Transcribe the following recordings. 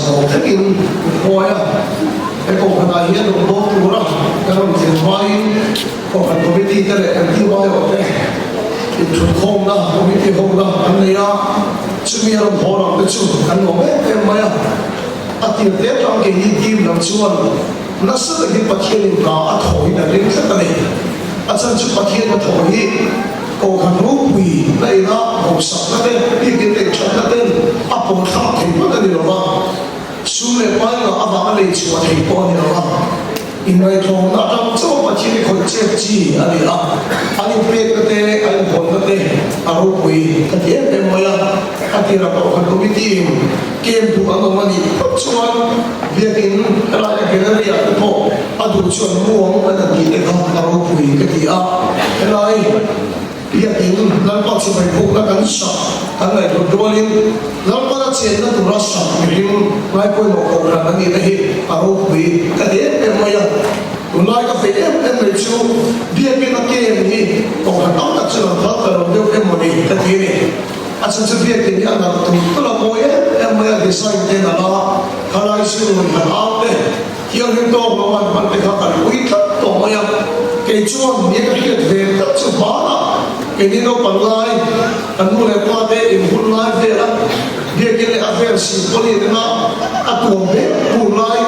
sầu thế in coi à cái cổ phần này hiện đồng đô tu đó cái đồng tiền vai cổ phần của bên đi cái này anh tiêu vai ở đây thì chuẩn không đó của bên đi không đó anh này á chứ mi làm hồ làm cái chú anh nói em mấy à tiền tết trong cái đi kim làm chuan nó sẽ là cái bát thiên linh cả à thổi là linh rất là này à chân chú bát thiên là thổi cổ phần rú quỷ này đó cổ sập nó lên đi cái này chọn nó lên à bộ thao thì nó là điều đó xuống lên quay là à vàng lấy chùa thì có điều đó in này thôi nó trong chỗ bát thiên còn chết chi anh ấy anh ấy biết cái đấy anh ấy còn cái đấy à rú quỷ cái đấy em mới à thì là cổ phần của mình tìm game tu anh ông anh ấy chuan việc in cái này cái này là cái bộ à tu chuan mua cái này thì cái không à rú quỷ cái gì à cái này việc in lần sau sẽ phải phụ là cái sập cái này rồi đôi lên lần sau sẽ là tu ra sập mình lại coi nó có là cái gì đấy à rú quỷ cái đấy em mới lại cái phải em lấy chú việc in cái game này còn hàng năm là chỉ là thật là điều em mới cái gì này à chân chân việc in anh là tu là mỗi em mới design cái nào khai lại sử dụng là áo đấy hiện hiện đó nó mình phải học cái quy tắc đó mà cái chuan những cái hiện về tất cả bảo cái này nó bằng lại anh muốn làm qua đây em muốn lại về đó việc cái này affair simple như thế nào à tuồng đấy muốn lại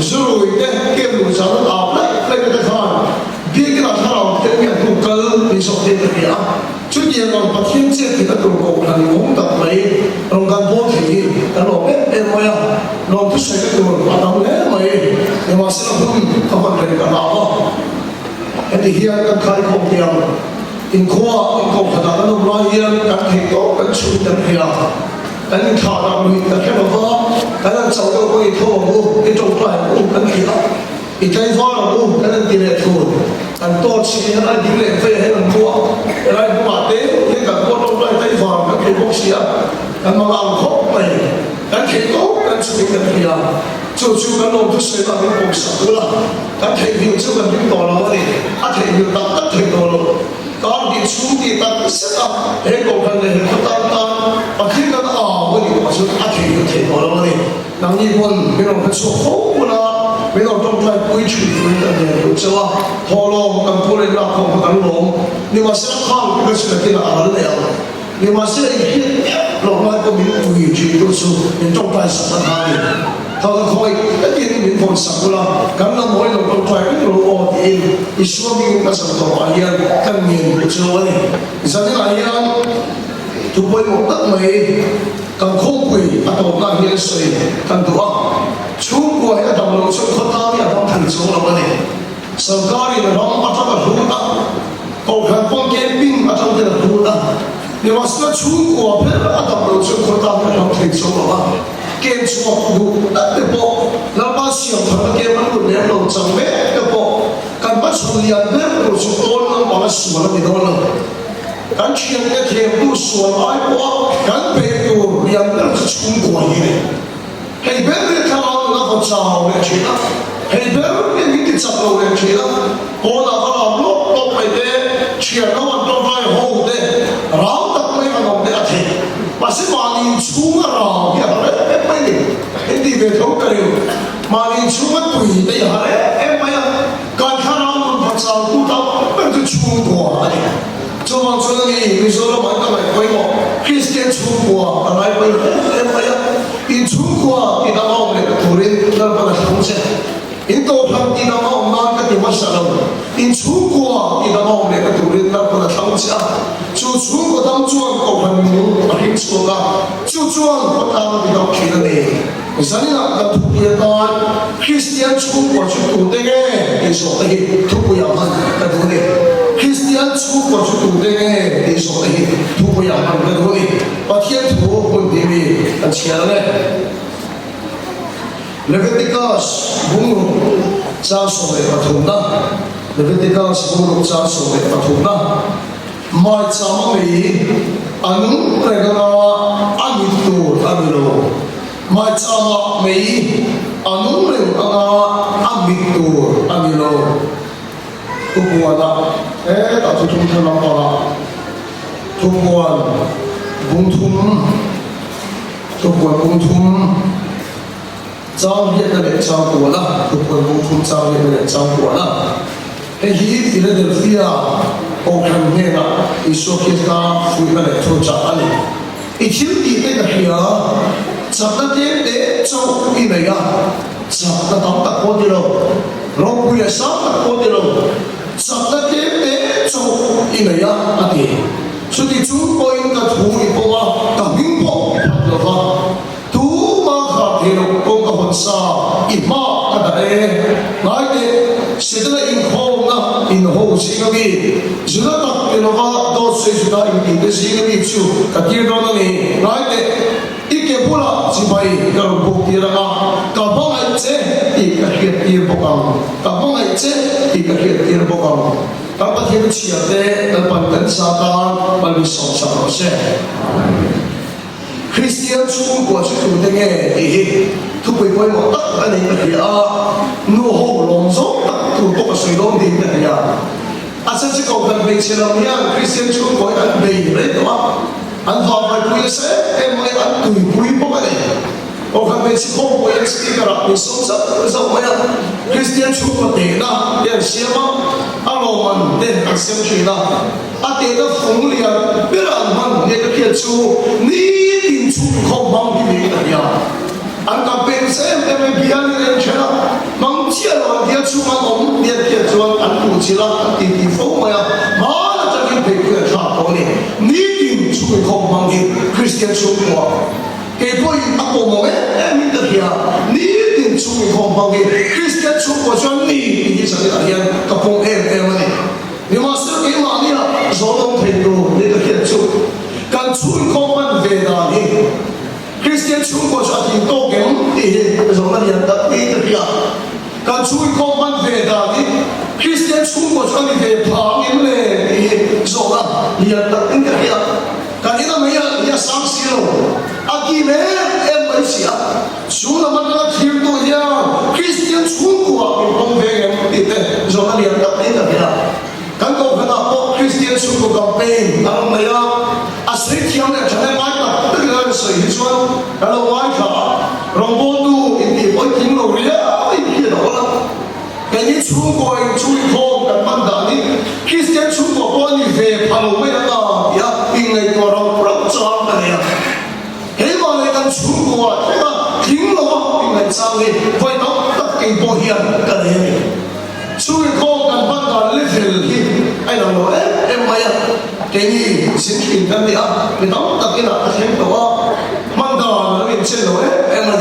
rồi đấy cái muốn sao nó áp lại cái cái thằng việc cái nào thằng cái việc tu cơ đi sau đây cái gì chút nhiều còn bắt hiện chết thì nó tu cầu là cũng tập mấy lòng gan vô thì cái lòng em mới lòng cứ xây cái tu mà tao lấy mấy nhưng mà sẽ không còn cái nào đó thì hiện cái khai không tiền in khoa in công khả năng nó nói hiện cái thị độ cái chủ tâm hiện cái thảo nào mình cái cái đó cái là sau đó cái thô cái trong phải cái gì đó thì cái đó là cái là tiền lệ thôi anh tôi chỉ là tiền lệ về hay là mua cái này mà thế cái cả cô trong cái vòng cái công sĩ cái mà làm khó mày cái thị độ cái chủ tâm hiện chú cái lòng tôi sẽ làm cái công sự là cái thị hiệu chứ là những đồ nào đấy à thị hiệu tập tất thị đồ rồi còn đi xuống thì tập sẽ tập cái công phần này nó tăng và khi nó cái gì mà chúng ta thị hiệu thị đồ rồi đấy nằm như con cái lòng cái số khổ là cái lòng trong trái quy trình của cái này đúng chưa hồ lô cầm cô lên là không có cầm lồng nhưng mà sẽ không cái sự kiện là ở đây nhưng mà sẽ hiện lòng lại có những quy trình đối số những trong trái sản phẩm này thằng khôi cái gì mình còn sắm là cái nó mỗi lần trong trái cái lô thì Islam mình đã sản phẩm ở hiện căn nhìn của châu này giờ như là hiện chúng tôi một đất mấy càng không quỷ à tổ na hiện xây càng đủ chúng tôi đã đồng lòng chung khát khao nhà phong thành số là vấn đề sở cái này nó bắt đầu là hữu đạo cầu khẩn phong kiến binh ở trong cái là hữu đạo nhưng mà sự chúng tôi phải đã đồng lòng chung khát khao nhà phong thành số là vấn đề kiến chúa đủ đất để bộ là bao nhiêu thằng cái mà đủ để lòng chẳng biết để bộ cần bắt số liền biết đủ số tôn nó bảo là số là gì đó là cái chuyện cái thêm đủ số ai bộ cái bề đủ liền nó chỉ chung của gì này hay biết cái thằng nó có sao để chuyện đó hay biết cái những cái sao để chuyện đó họ là họ làm lúc phải để chuyện nó hoàn toàn phải hậu để ráo tập mấy cái lòng để thì mà sẽ mà nhìn xuống là ráo cái mấy này em đi về thấu cái điều mà nhìn xuống cái quỷ đây là em mấy cái khả năng nó phải sao tu tập bên cái chung của này cho mà cho nên mình说了嘛那么规模 Christian 出国来回em mấy in出国thì nó ông này thủ lĩnh nó phải không sẽ in tổ chức thì nó ông mang cái gì mà sao in出国thì nó ông này thủ lĩnh nó phải không sẽ chú出国当中狗很牛很出个就装不当比较皮的呢你说你那个土鳖单 Christian 出国去读的个你说的土不要看那读的Christian 出国去读的个你说的土不要看那读的把天土混的的钱呢Leviticus 5章所谓不同的 Leviticus 5章所谓不同的mai chamami anu regana amitu amilo mai chamami anu regana amitu amilo tubuana ta tutum thana pala tubuan bungthum cháu hiện là để cháu của nó tụi con cũng không cháu hiện là để cháu của nó cái gì Philadelphia ông hàng nghe là Isokia phụ là để thua trả anh ít chữ gì cái là hiểu chắc là thế để cháu đi này à chắc là tao ta có đi đâu rồi bây giờ sao ta có đi đâu chắc là thế để cháu đi này à anh thì so thì chúng tôi应该同意不啊？当明白了吧？图马卡铁路公个婚纱，一马个的来的，现在因后呢，因后是个的，就那特别的话，都随时在因的是个的就，个地方那里来的，一个不了，只怕要不地了啊，搞不来这，一个地不讲，搞不来这，一个地不讲。当把天气啊的，当把灯沙当，把你手上那些。Christian 中国是做的嘅，都被鬼我得啊你嘅啊，怒吼龍種得到多個水浪點嘅呀。啊，甚至講緊未前兩日 Christian 中國人未嚟到啊，人話係背嘅些，唔係人對背波嘅。我看每次空我也是一个人，你手上什么呀 ？Christian 出国点啦，也些吗？阿罗曼点个相去啦，阿点个风凉，别人们那个天出，你一定出口帮你的呀。按个本身那边别人人去了，忙接了dia出嘛，我们dia jual按不起了，地风嘛呀，马上就给别个差不多呢，你一定出口帮你 Christian 出国。给过于阿伯们你的天，你一定出去看房的 ，Christian 出国专利，你上的天，个风嘛你马上给马你了，手动推动你的天出，跟出去看房回答你 ，Christian 出国专利多给你，什么人的你的天，跟出去看房回答你 ，Christian 出国专利回旁人嘞，你说了，你的你的天，跟你那没有，你要伤心了。Aki me Malaysia, sudah mana kirim tu yang Kristian sungguh aku konvegen itu, zona lihat tak ada dia. Kan kau kenapa Kristian sungguh campaign, kalau mereka asli tiang yang jangan mereka dengan sehijuan, kalau mereka rombodu ini penting loh dia, ini dah orang. Kini sungguh yang sungguh kan mana ni Kristian sungguh kau ni ve palu mereka ya, ini orang percaya dia. 希望你跟全國啊，睇下點落變係生意，為到得幾波人嘅你，所以講緊翻個 level 係能夠唔係啊？既然先見緊你啊，你當得幾難聽到啊？問到你唔知道唔係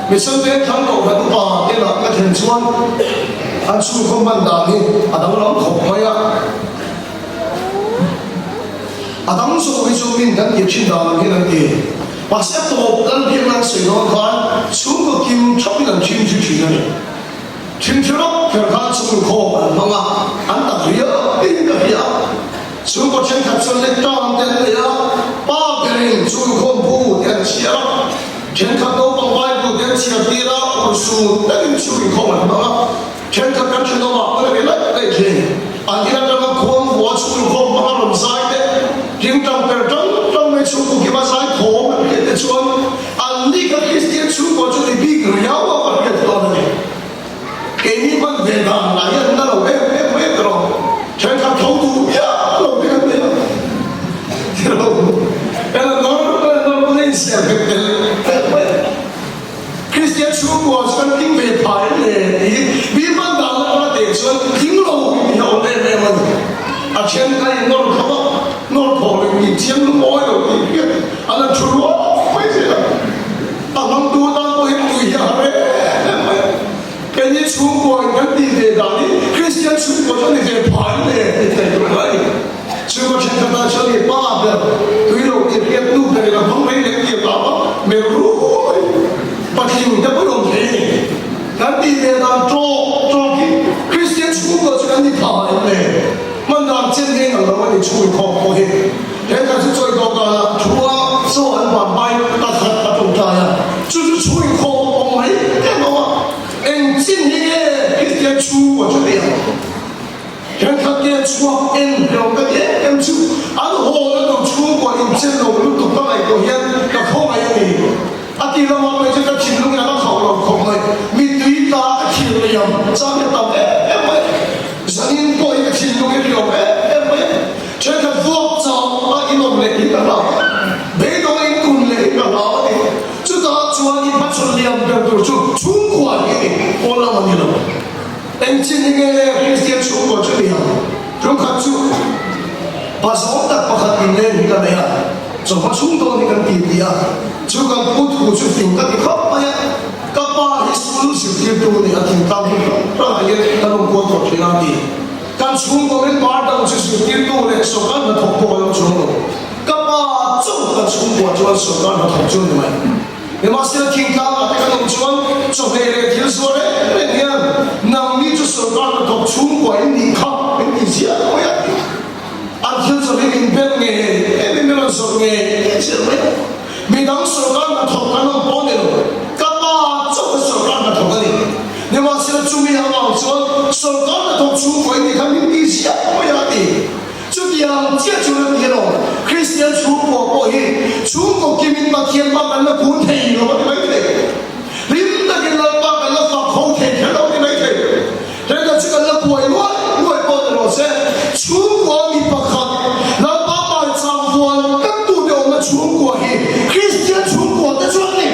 你身邊睇到很多幾難嘅聽穿，啊，所以講問到你啊，等諗學開啊。啊，當初佢做面緊要穿到幾難嘅。 或者一個跟偏冷水嗰款，全個劍出邊人穿出嚟嘅，穿出咯，佢看出個人係嘛，很特別啊，邊個嘢啊？全個穿合上力裝嘅嘢啊，八個人做恐怖嘅事啊，穿合到幫外部嘅事啲啦，我數等做恐人嘛，穿合跟住到話我哋嚟嚟嘅，啊，而家咁樣恐怖做恐怖唔使嘅，經常per張沒出過嘅話使痛。 Chuan, andi ka Kristian chu ko chu di big riau ko ka to na ni. Kini man veda na ya na lo me tro. Chen ka thau tu ya lo me me. Tro. Ela no nem se Kristian chu ko chuan king ve pai le. Bi man da na de chuan king lo yo le me man. A chen ka no ko no ko le ni chen mo yo ni. Ala chu lo. Tang tu tang tu itu ya re, kini cukup yang di dalam Kristian cukup jadi depan le, itu lagi. Cukup cerita jadi apa? Tu itu dia tu dari dalam mereka dia apa? Meru, pasti dia belum ni. Nanti dia dalam joki Kristian cukup jadi depan le. Mana jadi orang ni cukup kau he. Dia kan cukup kau kan, cuma soal bambai tak tak ya. 就是出于空我没干嘛？今年一天出我就这样，人看见出有个人出，俺我那种出国你真的我们都当来过天，要靠来你，啊，第二我们这个听众也都考了，考了。chính cái Christian chúng của chúng mình chúng khát chú bà sống đặt bà khát in lên cái này à cho bà chúng tôi thì cần tìm đi à chú cần bút của chú tìm các cái khắp bây giờ các bà thì xuống sự tiêu tu này à tìm tao đi đó là cái cái đồng quân của chúng ta đi kan chung ko men par dang chu su tir tu le so kan na thok ko lo chung lo ka pa chu kan chung ko chuan so kan na thok chu ni mai ne ma se thing ta la ka long chuan so he le thil so le le nian nang ni chu so kan na thok chung ko in ni kha in ni sia ko ya an thil so le in ben nge e me me so nge se me mi dang so kan na thok kan no po ne lo ka pa chu so kan na thok ni ne ma se chu mi ha ma chuan so kan na thok chung ko in ni kha min ni sia ko ya ti chú yang chia chú được tiền rồi, Christian chú của hi, chú của kim in bạc thiên bạc anh là cuốn thầy rồi cái mấy thầy, lim ta cái là bạc anh là phật hậu thầy thế đâu cái mấy thầy, thế là chú cần là quậy bớt rồi sẽ, chú của mình bạc khát, là bác bài trang vuông, các tu đều là chú của hi, Christian chú của ta chuẩn này,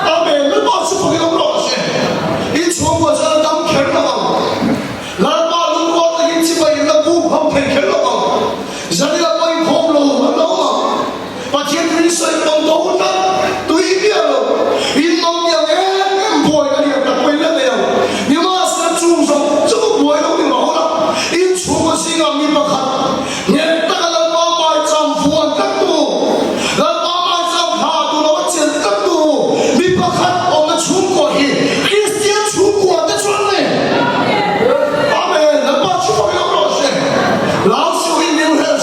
amen, là bác chú của cái ông rồi sẽ, ít chú của ta là đam khéo lắm, là không thể khiến lo bằng, giờ đi là quay khom lồ mà đâu mà, và thiên thiên soi bằng đấu đất, tùy biết rồi, in mong nhiều em bồi cái điểm đặc biệt là điều, nhưng mà sẽ chung sống, chứ không bồi đâu thì bảo là, in chung có sinh làm như bạc hạt, nhận ta là ba bài trăm phuan các tu, là ba bài trăm hà tu nó chiến các tu, như bạc hạt ông là chung có hi, Christian chung có ta chuẩn này, amen, là ba chung có cái đó rồi. Lão sư in new health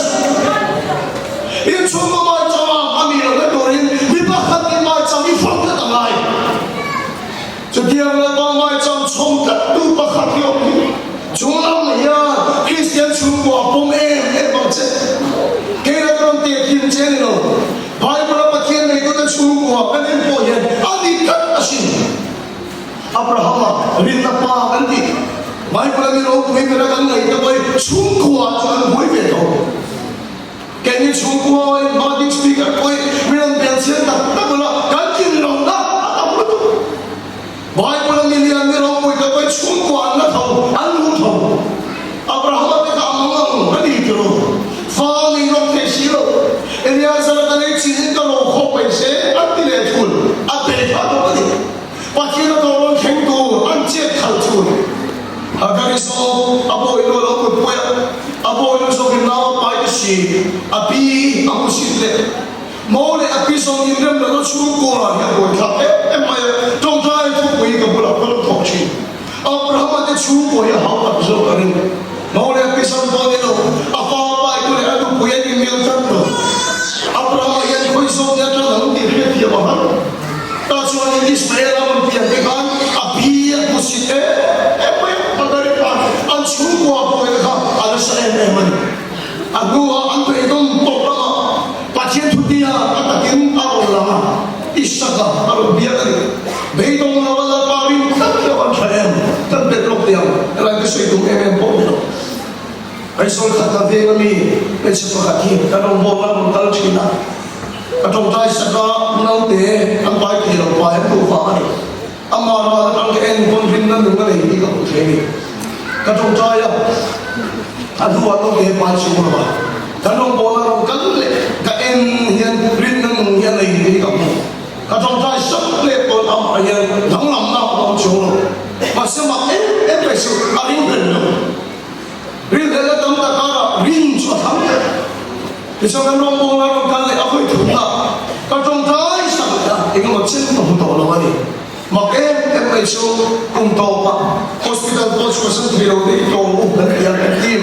in chung mà mai cho mà ami là cái đồ in bị bắt khát cái mai cho bị phong cái tầm này cho tiền là bao mai cho chung tất tu bắt khát nhiều chúng lắm này ya Christian chung của bông em bằng chết cái là con tiền kim chế này rồi Bible là bắt tiền này có chung của cái em bồi hiện anh đi tất là xin Abraham rin na pa anh đi mai pala ni ro kumi mera kan ngai ta boy chung kwa chuan boi ve tho ke ni chung kwa ma dik speaker koi miram bel chen ta ta bola kan kin lo na ta bola tu mai pala ni lian ni ro koi ta boy chung kwa na tho an lu tho Abraham te ka mang ani ti ro fa ni ro te si ro elia sa ta nei chi ta ro kho pai se an ti le thul a pe tha to ni pa chi na to ro kheng tu an che khal thul agar iso abo ilo lo ko puya abo ilo so ginao pa isi api amu sitle mo le api so indem lo chu ko ya ko tha e ma tong thai thu ko ka bula ko thok chi Abraham de chu ko ya ha pa so karin mo le api so to ni lo apa pa ko le adu ko ya ni mil tan lo Abraham ya ko so ya to lo ni re ti ba ha ta chu ni Ismail am pi ke kan api ya ko sitte chung qua bồi ka ala sa em man agua an pe dom to lama patien thutia atakin aro lama isaka aro biakari be dom na wala parin tak ya wan thaem tak de lok dia ala ke sei dum em po no ai sol khata ve mi pe se pa khati ka dom bo la dom tal china ka dom tai saka nau te an pai ki lo pa em tu fa ni amara an ke en bon rin na nu ngai ni ka u the ni cái trong trai á, anh thu anh ông để bài xuống mà, cái ông bố là ông cấn lệ, cái em hiện riêng năng hiện này thì gặp một, cái trong trai sắp lệ còn ông hiện thắng lòng nào ông xuống rồi, mà xem mà em phải sự anh riêng riêng là tâm ta cả riêng cho thắng đấy, thì sao cái ông bố là ông cấn lệ ông phải thủng à, cái trong trai sắp lệ, thì cái một chiếc đồng tổ là vậy. Mà em phải số cùng tổ mà hospital post của sân thi đấu để tổ úp đến nhà cái team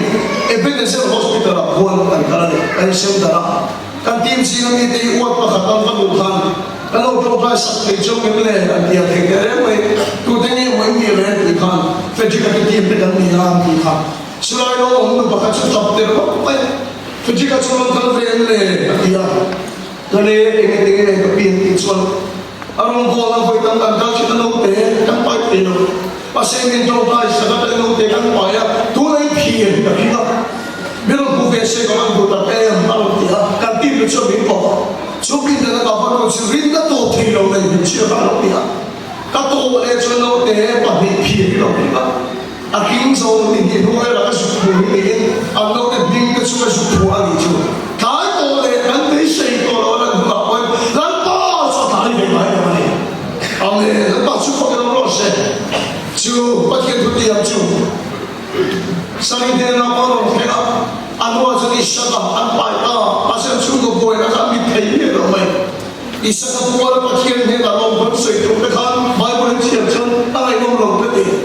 evidence hospital là buồn cảnh cái này anh xem đó cái team xin anh đi uất và khát tâm phát đủ khăn cái lâu trong tay sắp tới trong cái này anh đi thấy cái đấy mới tôi thấy như mấy người này thì khăn phải chỉ cái team để đánh nhà thì khăn sau đó ông nó bắt đầu tập để nó phải chỉ cái số lượng cái này thì cái này cái pin thì số arong ko lang foi tang tang chi tang te tang pai pe no pa se min to pai sa ta no te kan pa ya tu nai phien ka ki ga biro ku ve se ka man ko ta te am ti ha kan ti lu cho min po chu bin da ka fa no chi rin da to thi lo nei chi ka lo ti ha ka to le cho no te pa ni phien lo ni ba kinh sâu thì nuôi là cái sụp phù đi đến ông đâu cái bình cái sụp phù anh đi chú cái tổ này anh thấy xây tổ đó là bảo quên lần to sao thằng này phải nói này ông này lần to sụp phù cái đó sẽ chú bắt kiện thuộc tiệm chú sau khi đến nó có đồng thế đó anh mua cho đi sắp anh phải đó mà xem chú có bồi nó ra bị thấy gì rồi mày isa ka puwala pa kiyan ni na long ban say to kan Bible ni siya chan ay long long pati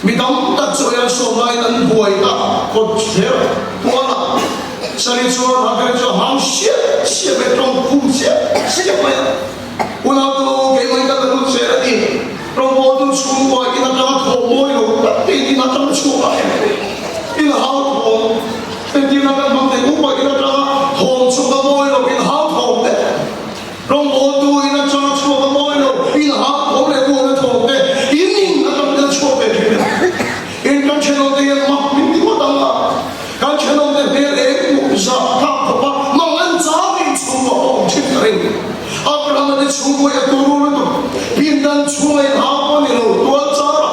midam tat so yan so mai nan buhay ka ko siya puwala sa rin so hagan so ham siya may trong kum siya may una to kay may katanong siya ni from bodong sum ko ay kinatamat ko mo yun pati kinatamat ko ay inahawat ko hindi na nagmantay ko pa kinatamat hong so ka mo yun inahawat ko Rong otu ina chana chua ka moi lo ina ha ko le ko na thok te in na tam na chua pe in kan cheno te yan ma min ti ko ta ma kan cheno te pe e ku za ka ko pa ma ngan za ni chu ko hong chi ring Abraham de chu ko ya tu ru to pin dan chu ai ha ko ni lo tu za ra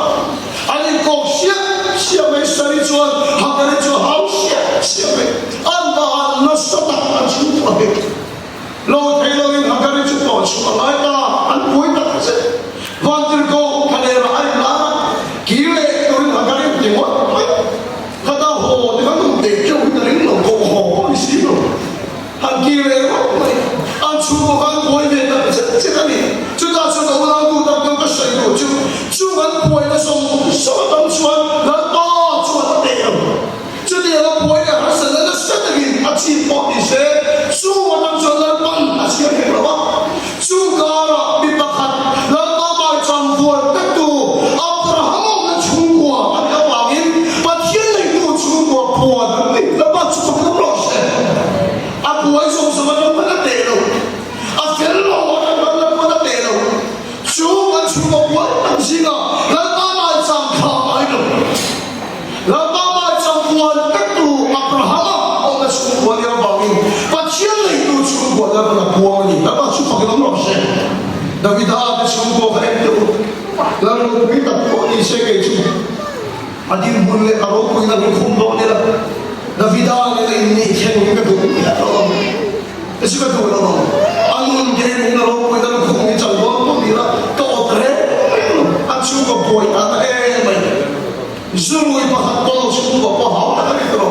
ani ko sia me sa ri chuan ha ka ri chu ha sia me an ba na sa ta an chu pa pe lo thấy lo in hằng cái chút bỏ xuống lại ta ăn cuối ta sẽ van từ câu cái này là anh là kỹ lệ tôi hằng cái gì mất他到火的他弄得就会的领导过火的时候很kỹ lệ mất按出国干国的这个里就到这个乌拉杜当中个水果就完国的时候什么当穿然后做的对了这点了国的还是人的身体他气泡一些做我当穿了siya kaya ba? Sugara bipakat lalabay champuan tetu Abraham na chungwa at kawagin patyan na ito chungwa puwan labat sa pagkaprose at buhay sa mga panatelo at kailan ang mga panatelo chungwa puwan ang singa lalabay champuan lalabay champuan tetu Abraham ang na chungwa niya bangin patyan na ito chungwa na buang ni, dapat cuba kita merasa. David ada semua orang itu, lalu kita pun ini sekeju. Adil boleh kalau kita berkumpul ni lah. David ada ini kena kita berkumpul. Esok kita berkumpul. Anun kena kalau kita berkumpul jalan pun dia kau terus. Aku cuba buat ada mana. Zulu ibarat kalau cuba buat apa tak itu.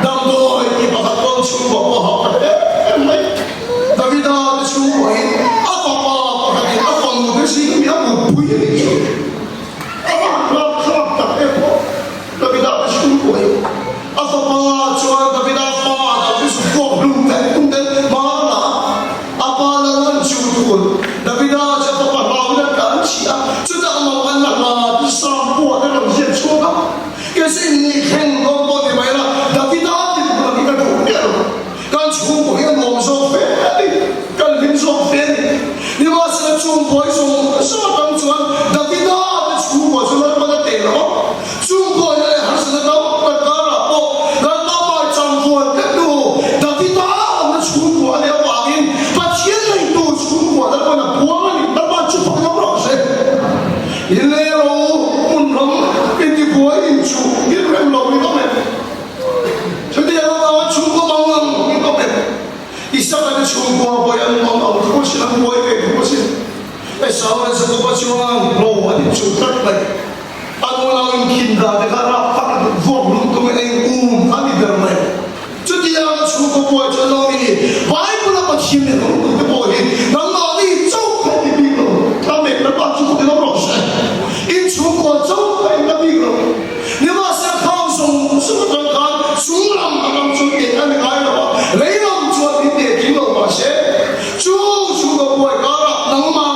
Damdo ibarat kalau cuba buat apa tak. David ada semua ini apa mungkin sih dia punya itu apa tak David ada semua ini apa cuman David apa tapi semua belum tentu mana apa lawan cukup David ada apa lawan kan siapa sudah mau anak lah disampu ada orang yang cukup kesini kan ngomong di mana David ada bukan kita punya kan cukup yang ngomong soal kan lim so fen ni ma sa chung boy so sa tang chuan David da chu bo chu la ma te lo chung boy le har sa da ta ka ra po la ta ba chang chuan ka du David da na chu bo le wa in pa chien le du chu bo da na po ma ni ta ba chu pa na ro se in le lo un rom in ti boy in chu in rem lo ni to me chu ti ya ma chu bo ma wa ni to me Isang na chungwa boy ang mga ko silang boy kay ko sin. Sa oras sa kupasyon lo ani chutak na. Ano lang kinda de kara pa voglum to me ani derme. Chudiya chuko boy chalomi. Bible na pachime no to boy. Nang ali chok ka biblo. Kame na pa chuko de rosa. In chuko chok ka na biblo. Ni ma sa kausong sumutang kan sulam ang chuke ani kaya ba. Leila sẽ chú có buổi có là nắng mà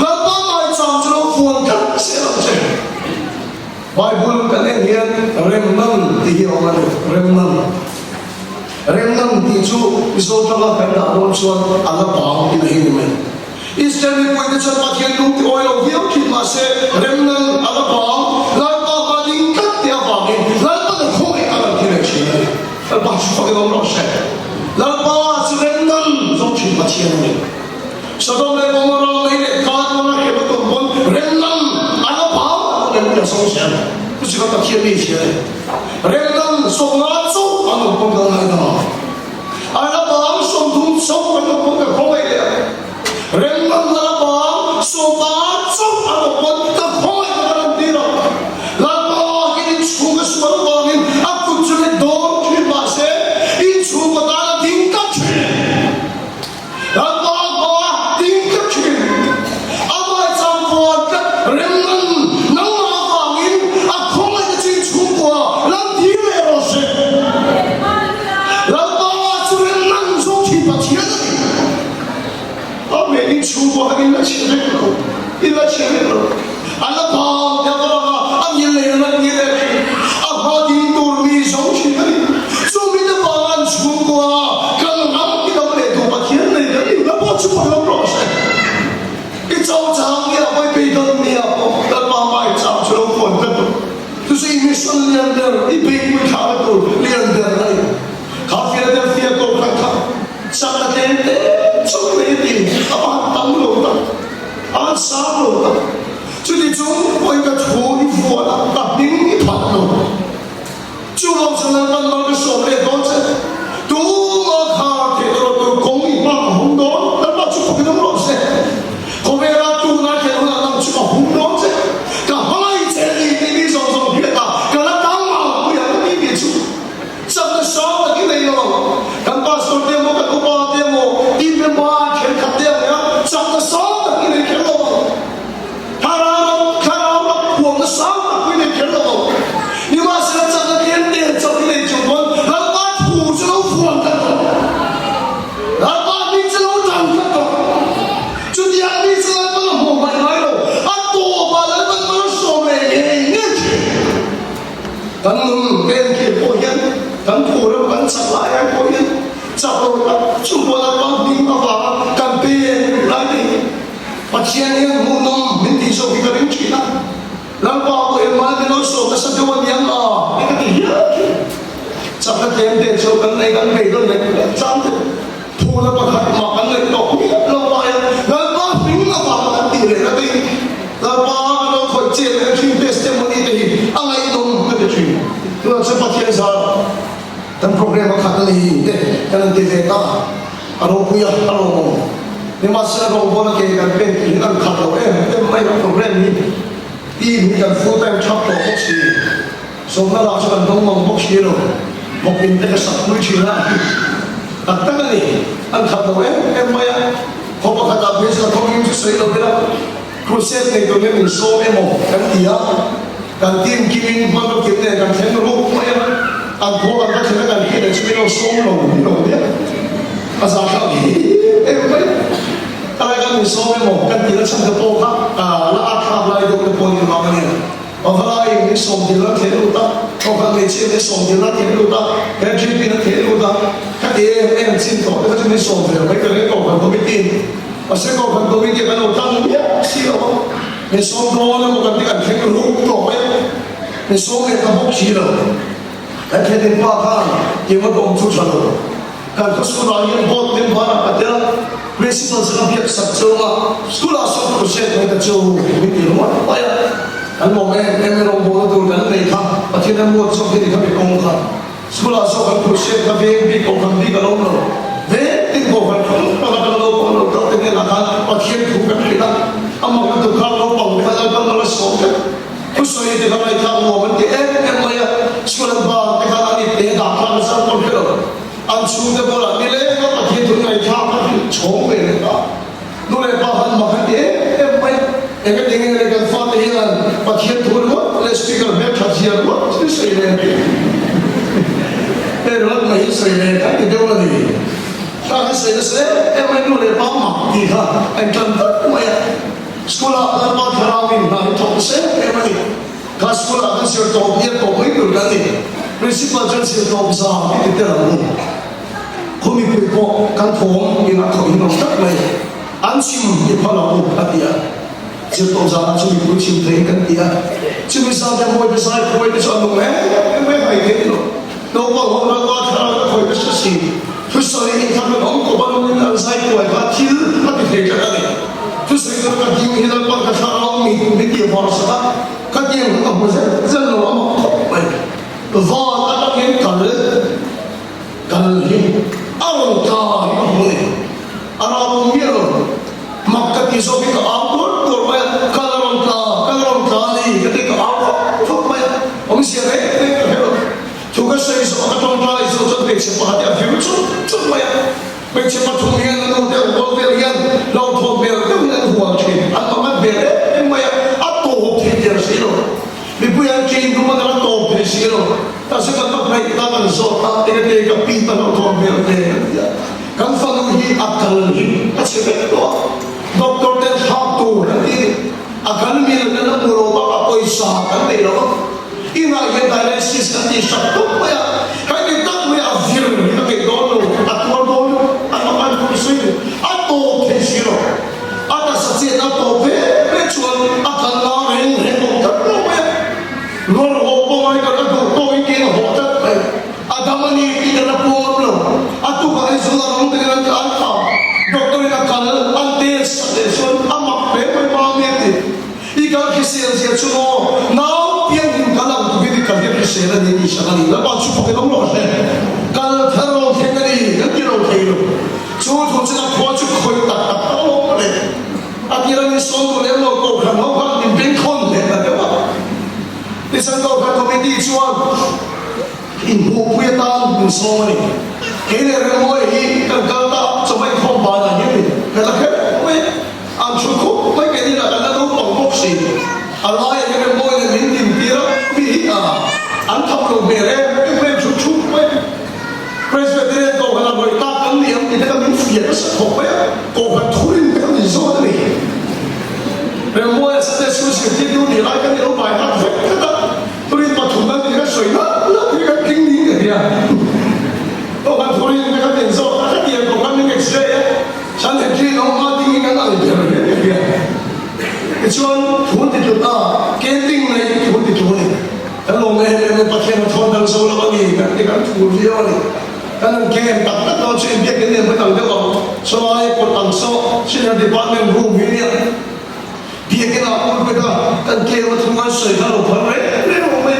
là ba ngày trong cho nó buồn cắt sẽ làm gì Bible cái này hiện remnant thì hiểu mà remnant thì chú số cho nó phải là đón xuân Allah bảo cái này mình Israel quay đến chân mặt hiện lúc thì ôi lâu hiếu khi mà sẽ remnant Allah bảo là ba ba đi cắt tiền vàng là ba được không ai Allah cái này chỉ là ba chú phải làm rõ sẽ là ba trong chuyện mà chia này, sau đó lại có một lần này để cả con này bắt đầu muốn rèn luyện, anh bảo anh đã sống sót, thiên đi xe rèn năng sông ngã sông anh không có ai nào anh là bám sông thung sông anh không có không ai đấy rèn năng là bám sông ngã sông anh không có không ai làm đi đâu là bám cái chung cái suy luận của mình áp dụng cho cái đó thì mà sẽ in chung của ta là tính cách là bám tính cách anh phải chăm con rèn năng Chúa anh là chiến lược rồi, anh là chiến lược rồi. Anh là bao nhiêu đó anh nhìn lên anh nhìn lên, anh bao nhiêu tuổi mình sống chiến lược. Chúng mình đã bao anh Chúa cần làm cái đó để tụi bạn chiến lược đấy, là bao nhiêu năm rồi sẽ. Cái châu trắng này phải bị đơn này, là bao mai trắng cho nó cuốn tất cả. Tôi sẽ im xuống liền der, đi bị người khác tôi liền der này. Khá phía der phía tôi phải khá, chắc là cái chúng mình đi, anh tăng lỗ đó, anh sát lỗ đó, cho nên chúng tôi cái thủ đi phụ là tập những cái hoạt động, chú ông cho nên ban đầu cái số này đó chứ, đủ mà khá thì tôi công ý bằng không đó, là bao chú không có sẽ, không phải là chú nói cái đó là chú không đó chứ, cả hai chế đi xong xong hiện tại, cả là tăng mà bây giờ nó đi biệt chú, chắc là sao là cái này rồi, cả pastor dia mau kat rumah dia mau di memang khen kat dia ya sama sama ini khen lo haram buang sama ini khen lo ni masih jangan khen dia jangan ini cuma lepas pujuk buang kat lo lepas ni jangan dan kat lo jadi ni jangan mahu main lo atau balas balas some ini kan khen poyan kan pura kan salah poyan Sabtu cuma nak bing apa campaign lagi, pasien yang munum minti so kita rinci lah. Lalu aku emal dengan so keseduan yang ini dia. Sabtu kempen so kan naik kan betul naik cantik. Pula pakai makan naik dok. Lalu lalu bing apa nanti nanti. Lalu kau cek yang testimoni ini, angai dong kita cuci. Lalu sepatien sah. Dan program apa kali ini, kan TV ta, aro puya aro, ni masa aro bona ke kan pen ini kan kado mai program ini kan full time job to boxi, so na lah kan dong mong boxi lo, boxin te kesak kunci lah, kata ni, kan kado mai, kau kata biasa kau ini sesuai lo kira, proses ni tu ni so emo kan dia, kan tim kimin baru kita kan sendiri mai. Ang buwan ka kaya kan kita cuma solo dia, asal kami, talagang solo mo kan kita sa kapoka, lahat kabla ito kapon yung mga niya. O kaya yung solo nila keluta, o kaya yung solo nila keluta, kaya yung nila keluta, kaya yung sinto, kaya yung solo nila, may kaya ko kan tumitin, kasi ko kan tumitin kan utang niya, siya may solo na mo kan tikan kaya luto, may solo na kapok siya. Kan kita pakai, dia mau出了，kan sekolah yang buat memang ada prinsip sekarang sekolah sekolah proses mereka jauh lebih luar, bayar, kan momen orang buat tu kan mereka, akhirnya buat seperti kami kongkan, sekolah proses kami kongkan di kalau no, deh kongkan kalau dengan akan akhir bukan kita, amak itu kalau panggilan kalau malas sobat. Khususnya di dalam kita momen di maya sekolah bah kita ni dapat besar kalau anjung de bola nilai apa dia tu ni kita cong mereka nolai bahan makan di maya yang dengan dengan fatihan pakai tu lo le speaker back hasil lo sesuai dengan orang ni sesuai dengan kita ni kalau sesuai maya nolai bahan dia akan maya sekolah lepas terawih nak top set, ni kalau sekolah kan siapa top dia top itu kan ni, prinsip macam siapa top sah itu terlalu. Kami pergi kan thong ini nak kau ini tak lagi, anjing ini kalau aku dia, siapa top sah anjing itu cinta kan dia, cuma sahaja mau besar kau itu soal baik itu, orang lepas terawih kau itu sesi, terus ini kami orang kau baru ni saya kau itu hati hati kan ni. Terus kita kaki hilang pada cara orang ni dia forsa, kaki yang apa saja, jangan lupa van anak yang kal hi arong ta hi hoi arong miro makka ti so bi ka aur tur ma kalarong ta ni ka ti ka aur thuk ma om sia re tu ka sei so ka tong ta so so be se pa ya view chu ma be se pa thung yan no de bo be yan lo tho be de yan huang chi an ma be re ma ya ato thi jer si lo bi bu yan chi du ma na to be si lo ta se ka ta pai ta man so ta te ka pi ta lo tho be de kan fa no hi akal hi a se be to doctor ten ha tu na ti akal mi na na puro ba koi sa kan be lo ina ye dialysis kan ti sa to ma ya kai ni ta me a vir ni ka ke do no atwa do no ano man ko si ato ke si lo ata sa ti na to be chuan akal na ren ren ko ta no ma ya lo ho po mai ka do to i ke ho ta adamani ki na po no atu ka ai so na rong de ran ka ta doctor na kan ante sa so amak pe pe pa me ti i ka ki se chu no na pian din ka la tu bi ka ke se la ni sa ni la ba chu pa ke lo se kal tharo the ka ni ka ki lo thei lo chu chu cha ko chu khoi ta ta lo le a ki ra ni so ko le lo ko kha no ka ni ben khon le ta de ba ni san ko ka committee chuan in hu pu ya ta ni so ni ke le re mo hi ka ka ta so mai khom ba na ni ka la ke me an chu ko mai ke ni la la do tong bok si Allah ya ke mo ni min tin tira bi an tham lo me re me chu chu me president ko ka la mo ta kan ni am ni ka min fi ya sa ko ya ko ka thurin ka ni so ni re mo ya sa su si ti du ni la ka ni lo bai ta fe ka ta thurin pa thum na ni ka soi na la ni ka king ni ke ya o ka thurin ka ni so ta ka ti ko ka ni ke se ya san he ji no ma ti ni ka na ni ya chuan thun ti tu ta kending nei thun ti tu ni ta lo me me pa khen thon dang so la ni ka ti ka thu vi yo ni kan ke ta ta no chen bi ke ne ma dang de lo so ai ko tang so senior department room hi ni bi ke na ko pe da kan ke ma thu ma sai ha lo phar re le lo me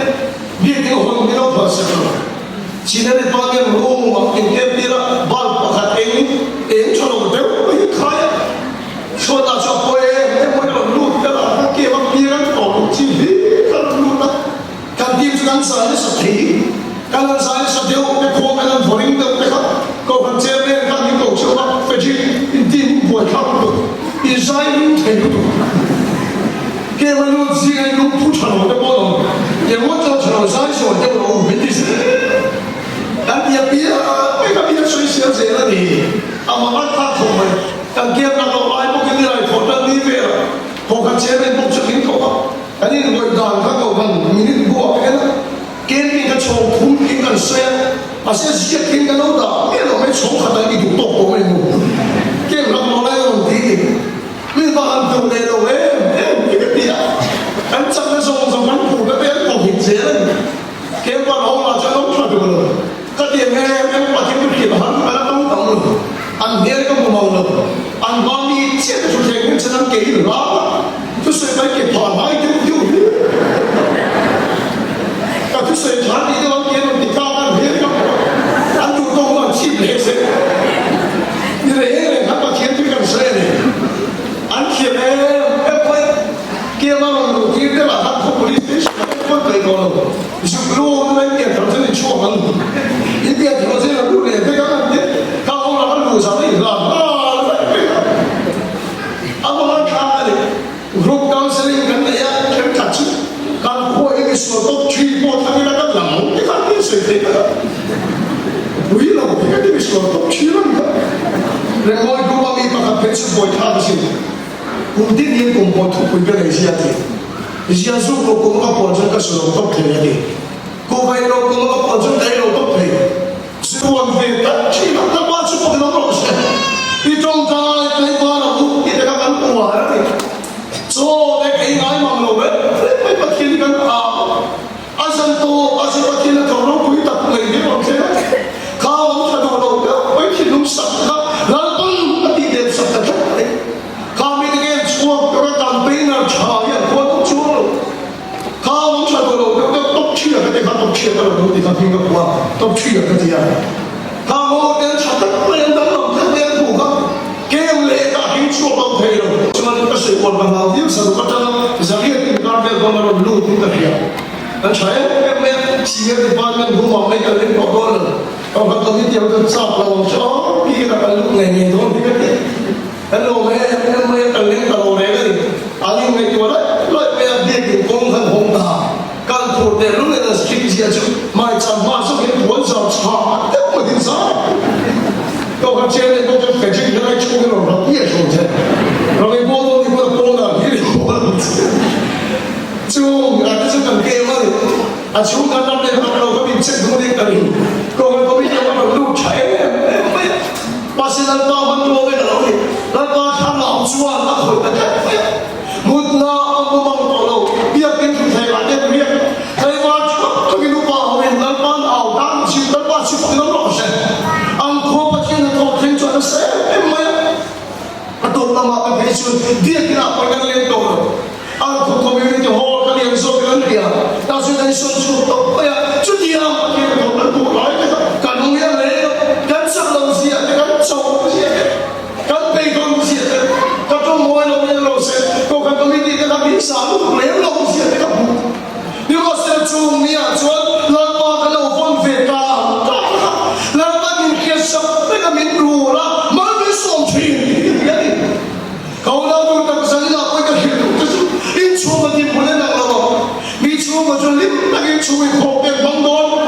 bi ke ho mi lo phar sa lo senior department room ma ke bi ra bal pa kha eng cho lo de ko hi khaya so ta cho ko ke ma pi ran ko chi hi kan lu na kan tim kan sa ni sa thi kan sa ni sa deu ke ko kan voring de ke ko kan che me kan ni ko so ba fe ji in tim bo kha ko i sai ni the lu ke ma lu ji ai lu pu cha lo de bo lo ye mo cho cha sa so de lo mi ti se kan ya pi me ka pi so sia se la ni ama ma ta ko me kan ke na lo ai mo ke ni ai ko ta ni ve ko ka che me mo chu kin ko ba ani ni ko dan ka ko ban mi ni ko ka na ken ni ka chong phum kin kan se a se ji kin ka lo da me lo me chong kha da ni du to ko me mo ke na mo la yo di mi ba an tu le lo e ke ke pi a an chang na so so man ku da be ko hin se ke ba lo la cha lo cha du lo ka ti me pa ki ku ki ba han ba tong tong lo an der ka mo lo an ba mi che da chu che kin chan ke ri ra tu se ba ke pa mai ke du ka tu se chan ni de ke no ti ka ba he ka an tu tong ma chi le se ni re he ka pa chen tu ka se ne an che me e pa ke ma lo ti de la ha ko police station ko pe ko lo su gro no ke ta se ni chuo man ni de ta se na lu le de ka ne ka ho la lu sa ni la group counseling kan ya kan kachi kan ko ini suatu tripo tapi nak lamau kita ni sedih ui lah kita ni suatu ciran kan remoi group kami pakai pensi boy thar sini untin ni kumpul tu kumpul ni siapa dia suruh kumpul apa pun kan suruh top dia ni kau bayar kumpul apa pun dia lo top dia suruh ambil tak ciran tak macam apa kita nak usah itu orang yang mana kita kan kuat so de kai ngai mang lo ve mai pathin kan asan to asan pathin to ro pui tak lai ni ro che kha om tha do lo ka oi thi lum sa ka la pun ati de sa ta kha mi de chuo ka campaigner cha ya ko to chuo kha om tha do lo ka to chi ka de ka to chi ka ro 都去了这样，他我跟他不能当老他不要不好，给我来打拼出好配了，什么那个水果嘛，老有时候我真的是越那边光那种路途的偏，那全没西边的方面不往那个人搞多了，我们都一点都找不到，我说你那个路年都那个的，那我们没等人到那个的，阿你没做了，来不要别给公很宏大。干土的路那是经济就买产马上给多少差的我的啥？要看现在都是北京原来出的路上别说去，然后你波动你波动的你波动，就啊这是很给我的，啊就看那边那路边这种的个里，各位各位要把路拆了，把现在大分多的路里，那把他老转那回来开，木那不忙多路，别跟住台湾的别。去不能老实，俺婆婆听着头听转的谁没有？俺都他妈的培训，别给他回来练多了。俺婆婆明明就好，他脸色跟脸，但是人生出都不呀，就这样，给我们过来的，干农业来的，干什么东西啊？干走东西，干背东西，干中国农业老师，我看东西给他比啥都没有东西，这个不，你说是中米啊，说老爸跟老方费大。民主了，满人双全，搞到都当上了那个黑路，就是你出门你不能那个，你出门就你那个出门后边帮多，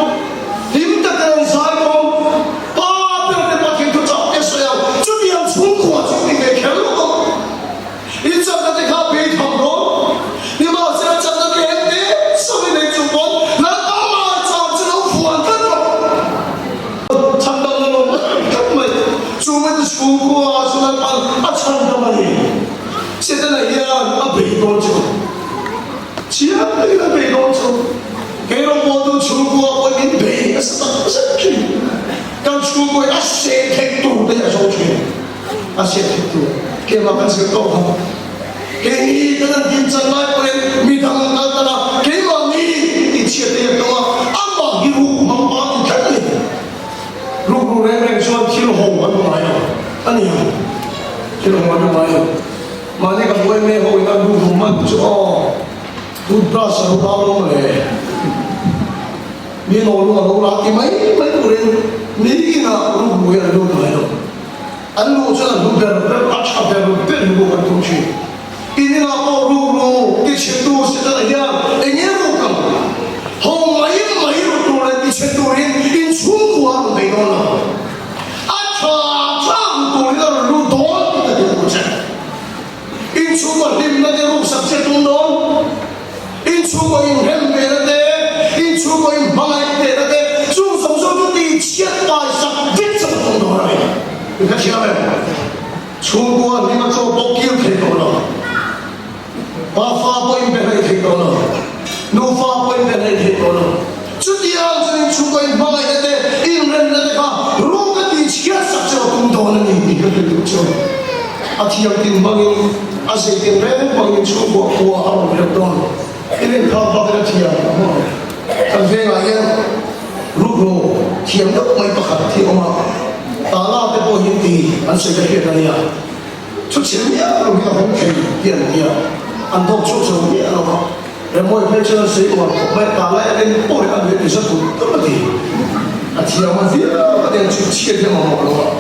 你们这个人啥个，把别人把天都找别说呀，就这样冲过去你给看了，你站在这咖啡堂头，你马上站在边的，上面的主管，那爸妈早知道换个了，唱到那种。出门的出国啊，出来帮穿到哪里？现在那样被动住，钱那个被动住，给了我都出国，我明白是不是去？刚出国谁太多的呀，手去，谁太多？给我们是够好，给你一个人竞争来不能，你当然当然，给我你一切的也懂啊，俺妈一路忙把你看的。路人人说听了好我都来了，啊你，听了我就来了，嘛那个我也没好那路途慢就哦，都不知道什么道路嘞，你路拉的没路人，你那路也路来了，俺路这路边把车边路边路我都去，你那跑路的程度是怎样？人家路更，后没路多人的程度人。出国没用了，差不多的路多的路程，因出国你们的路上这种路，因出国因很美的，因出国因忙来的，做手术的100把上这种多了，你看见没？出国你们做保险太多了，把发保险的太多了，no发保险的太多了。这样子你出国你忙来的，因人的话，如果你钱少就更多了，你个就就，天天忙因，谁天天忙因出国过好不了多，因为他把这个天嘛，但是那样，如果天都没不好天嘛，大家的保险的，谁个骗人呀？出钱呀，路边红旗骗人呀，按到出手骗了嘛。人我也配车水果，买打来人不了人是不这么的，天嘛天啊，我连去切天嘛冇了，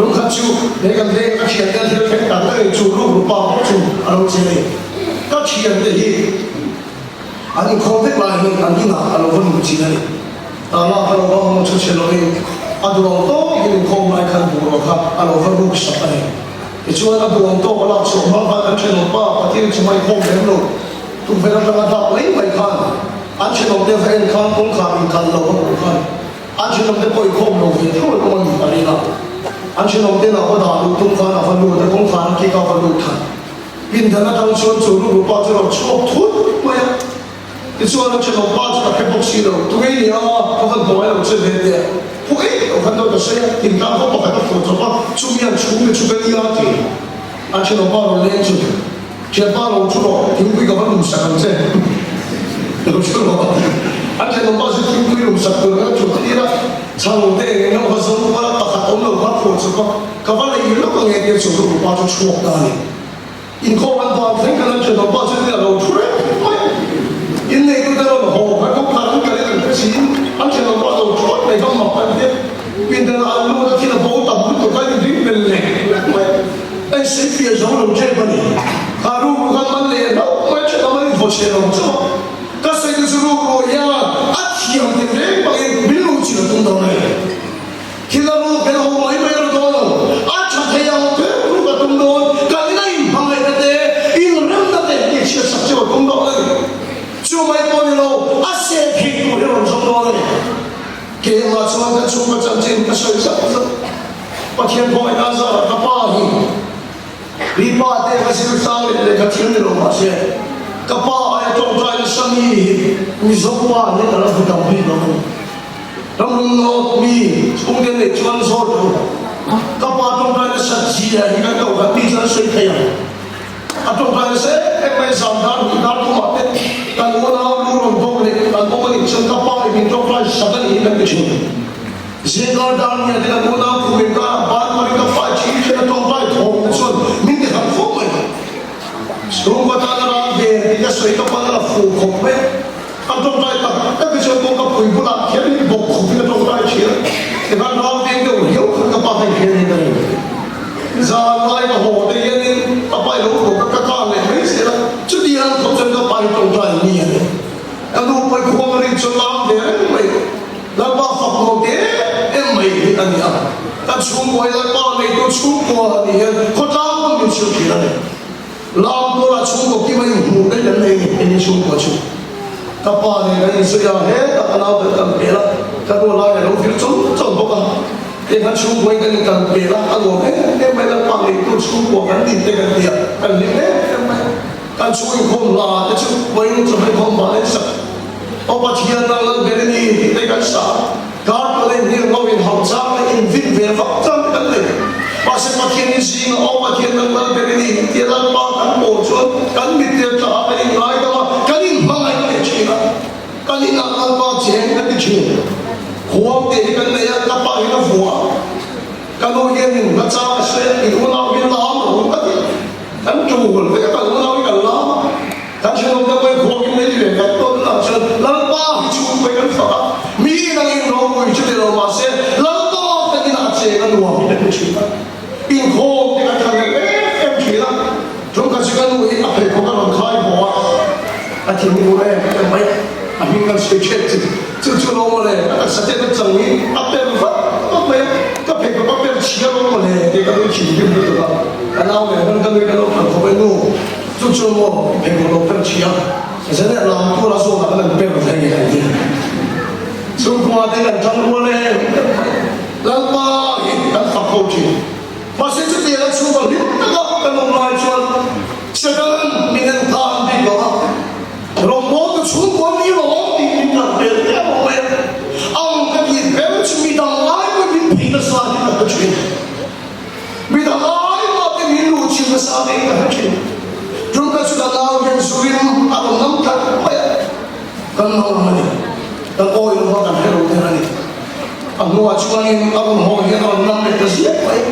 龙看就那个天天赶那个走路把住，龙这里，那天的he，你空的来你你拿龙分不起来，那龙帮我出去了的，龙多一个空来看不了看，龙分不少的，你说那龙多我老手麻烦安全龙把天去买空人路。ทุกเวลาเราทำไม่คันอันเช่นเราได้เห็นคันคงคันเราก็ไม่คันอันเช่นเราได้ปล่อยโคมเราเห็นที่มันก็มันมีอะไรนะอันเช่นเราได้เราก็ด่าลูกตุ้งคันฟันลูกแต่คงคันกี่ก้าวฟันลูกคันบินธนาคารชวนจูลูกป้าจะเราชอบทุนไหมที่ชวนเราเช่นเราป้าจะแค่บอกสิเราตัวเองเนี่ยเขาฟันตัวเราเช่นเดียพวกเองเราฟันตัวจะเสียกินข้าวเขาบอกให้เราฝึกจะว่าชุ่มยันชุ่มเป็นยาทีอันเช่นเราป้าเราเลี้ยงจุดเช่นป้าเราชุดเราถึงคุยกับมันหนุ่มสักคนเช่นเราชุดเรา 啊， anh thấy nó bao giờ kim tuy lùng sạch rồi nó chụp đi đó sang đây nó có sống qua tất cả ông nó bắt phụ chứ có phải là yêu nó có nghe tiếng chụp được bao nhiêu chuột đây in khó ăn toàn thấy cái nó nó bao giờ đi đâu thôi in này cũng đâu mà hồ phải có khả cái này cái gì anh thấy nó bao giờ chuột này không mặc anh biết bây giờ anh luôn là khi là bố tập tụi cái gì mình lệ anh sẽ phía sau lòng chơi bên này haru bukan mana đâu mà chuyện nó mới vô xe lòng chứ cái sự cái sự rồi ya ắt hiểm thì đấy bằng cái biến路chỉ là tung đầu này khi là lúc cái hồ mấy mấy rồi đó ắt chắc thấy nhau thế lúc cái tung đầu cái này bằng cái thế in râm đó thế cái chuyện sắp cho tung đầu này chú mấy con lâu ắt sẽ khi tụi nó làm tung đầu này cái mà chú cái chú cái chân trên cái sợi sắt và thiên hội đã ra cái ba hi đi ba thế cái sự sang lên cái thiên đường mà sẽ cái ba ai trong trái cái sân hi mi giống ba này là phải đồng ý đâu trong lúc nó mi cũng cái này chuẩn số rồi cái ba trong trái cái sân gì là cái cầu cái đi ra suy thay trong trái cái sẽ em bây giờ đã cũng mặc cái cái muốn nào luôn luôn bông này cái bông này chân cái ba này trong trái sân này là cái chuyện riêng ở đây nhà thì là muốn nào cũng biết cả bạn mà đi cái phải chỉ cái trong trái thùng xuân mình thì hạnh phúc rồi xuống qua ta ra về thì cái suy cái phần là phù hợp với anh trong trái tập cái chuyện của cái quỷ của làm khiến mình bộc khủng cái trong trái chia thì bạn nói về cái hiểu cái ba thành kia này này giờ nói cái hồ thì cái bài lúa của các con này mấy gì đó chứ đi ăn không chân cái bài trong trái nhiều anh lúc bây giờ mình đi cho làm để mình làm ba phật một thế em mày đi ăn nhá anh xuống ngoài làm ba này tôi xuống qua thì có làm không được sự kiện này làm tôi là xuống một cái mấy hũ đấy là này anh xuống qua xuống các ba này cái sự kiện hết các nào được làm bể là các đồ lại là nó phải trốn bốc à thì anh xuống ngoài cái làm bể là anh nói em mày làm ba này tôi xuống qua cái gì cái gì cái gì đấy em mày anh xuống không là cái chuyện mấy chúng mình không bảo đến sao ông thiên đang lên cái này thì cái sao các cái này như ngôi viên học trang này in vin về pháp trang cái này và sẽ phát hiện gì mà ông thiên đang lên cái này thì là ba cán bộ chuột cán bị tiêu trả cái này lại đó cái này mang lại cái chuyện đó cái này là ba chuyện cái chuyện huống thì cái này các bạn nó phù cái ngôi viên nó trang sẽ thì nó nào viên lắm rồi cái gì anh chủ cái cái nó nào cái lắm anh chưa nói cái huống cái này thì cái tôi là chưa lần ba thì chủ cái cái phật mi đang in nó người chứ điều mà sẽ lần ba cái nào chế cái đồ cái chuyện đó in khô cái thằng này em chuyện đó chúng ta chỉ cần nuôi áp lực của các bạn khai bỏ anh thì mua đây em mấy anh mình cần suy xét chứ nó mà này anh sẽ thấy cái chẳng nghĩ áp lực phát các bạn các bạn có các bạn chia nó mà này thì các bạn chỉ biết được là anh nào này các bạn cái nó không phải nuôi chú mua cái nó phân chia thế nên là tôi là số là cái này phải thay cái gì xung quanh đây là trong mua này lần ba hiện phát câu chuyện và sẽ thực hiện xung quanh những cái nông loại chuyện sẽ cần mình nên tham đi đó rồi mỗi cái xung quanh như đó thì mình cần biết cái một bên ông cái gì béo chứ mình đang lái với mình bị nó sao thì là cái chuyện mình đang lái mà cái mình lùi chịu nó sao thì là cái chuyện chúng ta sudah tahu yang surim atau nampak apa ya kan mau mana dan oh itu akan hero terani anu acuan abang ho yang orang nam itu siapa ya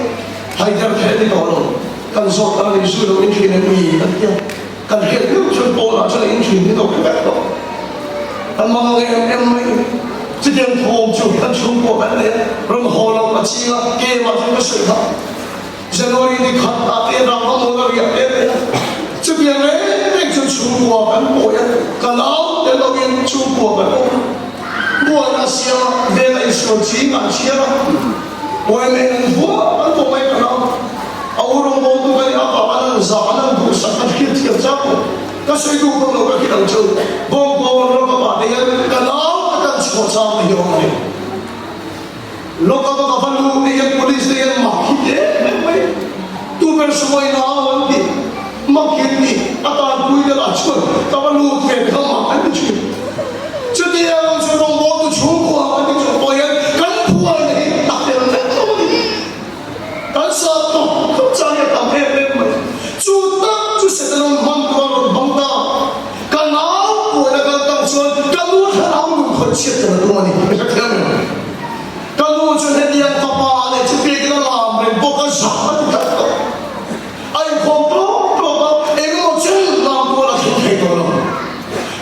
hajar hedi kalau kan so kan isu itu ini ni kan hedi cuma pola cuma ini itu kan kan mau em这点头就看中国本来人好了嘛，起了给嘛这个水塘，现在我你看大爹让我们那个也。这边呢，那就中国本国呀，可能那个边中国本国，我那些原来手机那些了，我也没人说，我都没看到。欧洲我都跟人家把那啥那不啥那去贴上过，那谁都不能够去能做，我那个把那个可能那个错上没有的，那个分路那些 police 那些马屁的，都跟什么一样问题。makin ni akan kui dia lacun kawan lu ke kama kan tu jadi yang suruh mau tu cukup kan tu cukup yang kan puan ni tak ada nak ni kan satu kerjanya tak hebat juta tu sedang mampu orang bangga kan aku nak kata cuan kan lu tak tahu chết là đúng không nhỉ? Các theo mình. Các lu cho nên đi ăn papa này chỉ biết cái làm mình bốc cái sả thì thật đó. Anh không tốt, em có chân làm tôi là không thấy tôi đâu.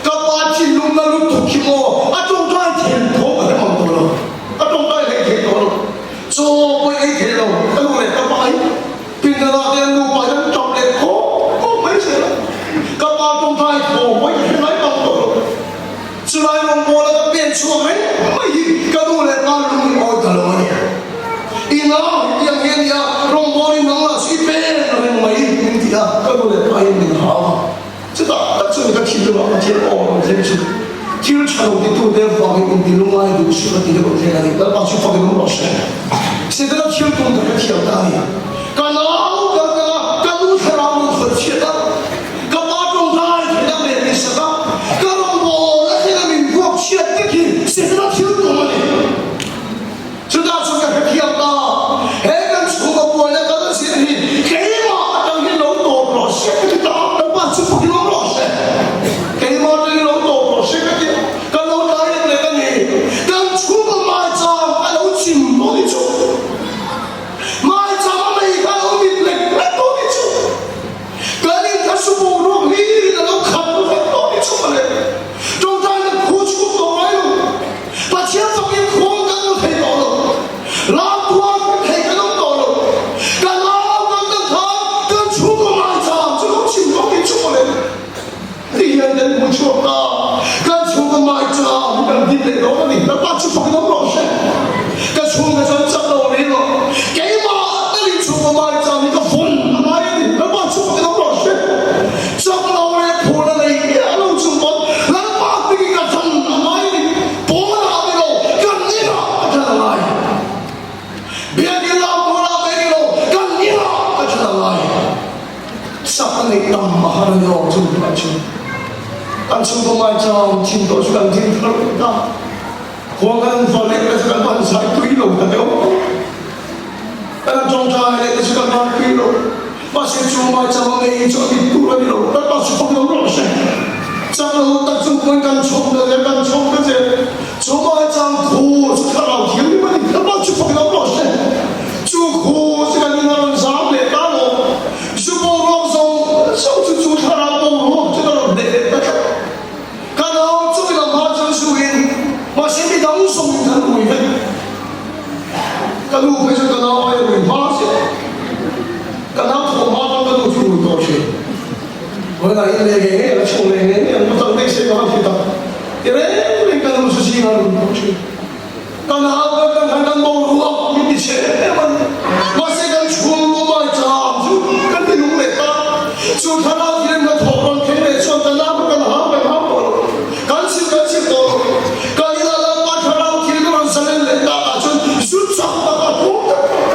Các bạn chỉ lúc nào lúc thuộc khi mò, trong tay tiền thố mà không tôi đâu. Trong tay này tiền tôi đâu. So với ấy thế đâu, các lu này các bạn bình thường là tiền lu phải đang trọng để có mấy gì đó. Các bạn trong tay thố với cái máy bằng tôi đâu. Sự lại lòng bò là các biến chúa mấy gì các lu này ta luôn ngồi thở lâu này. Ina yang ini ya rombongan nang si pen nang mai ini ya kalau le pai ni ha kita tak sudah kita hidup apa dia orang macam tu dia cakap itu dia faham ini lumai itu sudah tidak boleh lagi kalau pasal faham itu rasa setelah dia pun tak dia tahu kalau serang kerja kalau orang lain tidak boleh sedap kalau boleh kita minta siapa lagi setelah dia pun sudah kita tahu, hebat suka boleh kalau sini, kema ada yang lalu tu proses kita dapat cukup yang proses, kema ada yang lalu tu proses kita, kalau lain mereka ni, dan cukup macam kalau cimbo itu, macam mereka kalau itu itu, kalau kita semua orang ni kalau kamu itu boleh, jangan kucu tu ayo, pasien sakit kuang kalau tidak. Làm quan thầy cái nông tổ rồi, cả lao con tân thang, tân chúa của mai tràm, chứ không chịu có cái chúa này. Thì hiện đến một chúa ta, cả chúa của mai tràm, cần tin để đó là gì? Đã bắt chúa phải nông rồi. Cả chúa cái chân chân đầu đi rồi, cái mà đã đi chúa của mai tràm, cái phun mai đi, đã bắt chúa phải nông rồi. Chắc lâu này phun là này, cái lâu chúa vẫn, đã bắt cái chân mai đi, bố nào đi đâu, cần đi nào, chân là này. Biar dia bola begini, kan dia macam lain. Siapa ni tambahan yang tu macam, kan semua macam cinta sudah cinta kita. Kuangan falik kita sudah bangsa itu ilo, tak tahu. Kan jomja ini sudah bangsa ilo, masih cuma macam ini jadi turun ilo, tak masuk pun proses. Jangan tak cuma kan cuma je, cuma macam ku sekarang dia ni mana, tak masuk pun proses. Cukup sekali orang sampai kalau semua orang satu cara baru kita boleh. Kalau tu kita macam suin masih di dalam sumber tanah ini. Kalau besok kalau ada masih, kalau format kalau tu tu tu. Mana ini lagi ni, ada cuma ni, yang betul ni saya kita. Ini kalau susi kalau tu. Kalau apa kan baru apa ni saya. Masih kan cuma macam tu, kan di rumah kita. Cuma kalau dia nak orang kena, cuma kalau kan apa, kan si tu, kalau dia lepas kalau dia orang selain letak, cuma susah tak tu,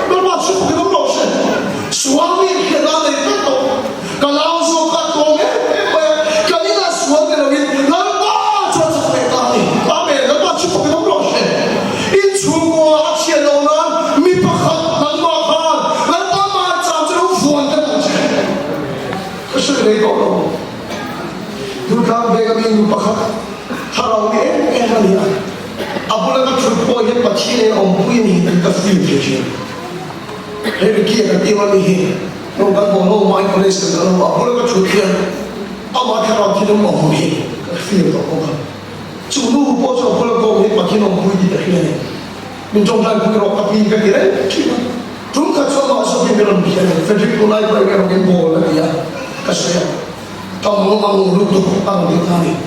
bermaksud kita proses. Suami kita letak tu, kalau suka tu, kalau dia suami lagi, lepas cuma sampai tadi, tapi lepas cuma kita proses. Ini cuma asyik orang mipakat. Ini kalau duka bega minggu pakat harau ni kali ya. Apabila kita cuba yang pasti ni orang punya ni kita feel je. Hari kia kita tiada ni, orang bodoh main polis kita. Apabila kita cuba, amat harau kita orang punya kita feel tu orang. Cuma bos apabila kau ni pasti orang punya kita ni. Mencongkak punya orang tapi kita ni. Jumpa cuma masuk ke dalam dia. Frederick Mulai pergi orang bola dia. Kasih, kamu mahu lutuk ang ditani.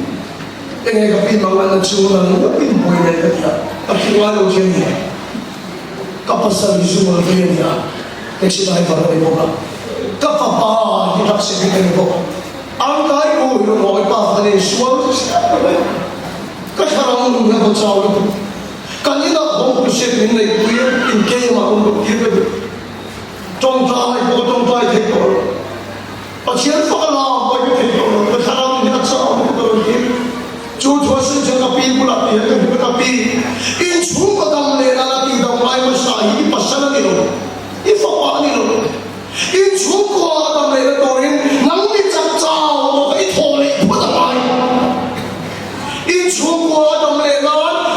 Ini kapin mangalan sunan, kapin boy na dia. Kapin walo dia. Kapasal sunan dia. Eksibay para ni bola. Kapapa hidup sekitar ni bola. Ang kay ko yung mga ipapalay suwan siya. Kasarang mga bangsaw na kanina kung kusip ni kuya ingkay maundok dia. Tongtay ko tongtay ko. Pasien fakala bagi kita, sekarang kita sama kita lagi. Cuba saja kapi bulat dia, tapi in semua dalam lelaki dalam lain masahi pasal ni loh, ifak ni loh. In semua dalam lelaki nang dicacau, mau itu oleh buat apa? In semua dalam lelaki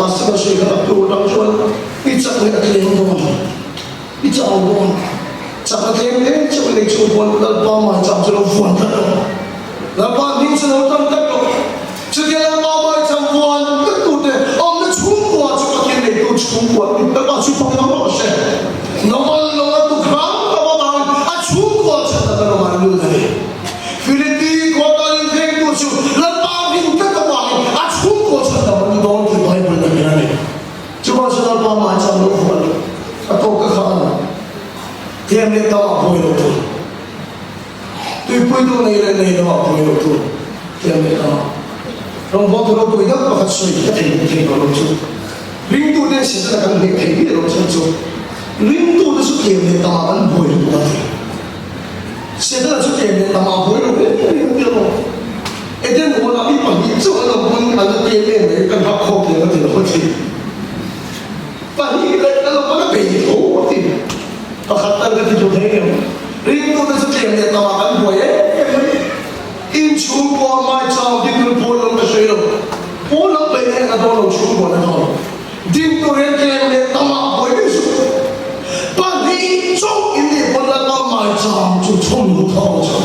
pastor sih kalau tu orang jual pizza mereka klaim tu, pizza orang, cakap klaim ni cakap ni cuba lepas macam tu fuan tak, lepas ni tu orang tak, sekian lepas macam fuan tu deh, orang ni cuba cakap klaim ni tu cuba, lepas cuba nama saya, nama tu kerang, apa tahu, cuba cakap nama lu tadi, Filipi kota ni tu cuba, lepas ni tak tahu, cuba cakap nama lu dong tu Bible ni. Cuma sudah lama macam lupa, atau kekal, dia ni tahu apa yang itu. Tipu itu ni tahu apa yang itu, dia ni tahu. Orang buat orang tu yang pakai suit, dia tidak kalau tu. Rindu dia sekarang ni dia kalau tu. Rindu dia suka dia ni tahu apa yang itu. Sekarang suka dia tahu apa yang itu. Itu orang ni pagi tu orang pun ada dia ni kan hak hak dia tu betul. Pagi kalau mana pergi tu, pakatan kita tu deh. Rindu tu sekian dia tawakan boleh. Incu buat macam di tu pulang ke sana. Pulang pergi ada orang incu buat ada. Di tu dia tamak boleh. Pagi cok ini pulang macam tu cuma tahu cok.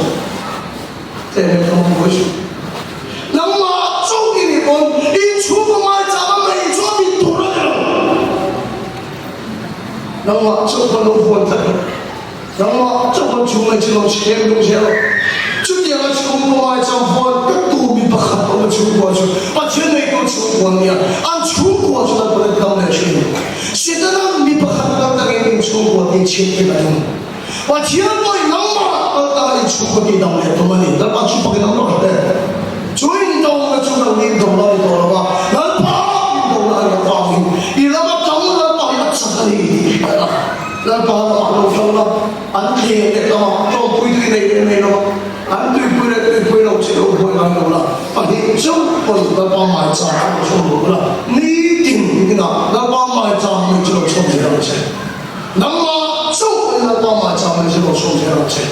Dia tahu boleh. Nama cok ini pun incu macam macam itu orang. Nama coba lupa tak, nama coba cuma cuma cek dulu cek, cuma yang cuma macam buat ketu bipak apa cuma cuma, macam ni itu cuma ni, cuma cuma boleh tahu macam ni. Sekarang bipak apa tak ini cuma di cek kita ni, macam ni nama tak ini cuma di dalam itu mana, lepas cuma di dalam ada, join dalam cuma ni dalam itu orang, lepas dalam itu orang, ilamak tahu lepas yang sekali. Lepas maklum Allah, anda yang tahu, tahu pun ini nama, anda pun orang cakap pun orang lah. Pada jauh pun lepas macam semua lah. Ni tinggi nak lepas macam macam semua macam. Nama jauh lepas macam macam semua macam.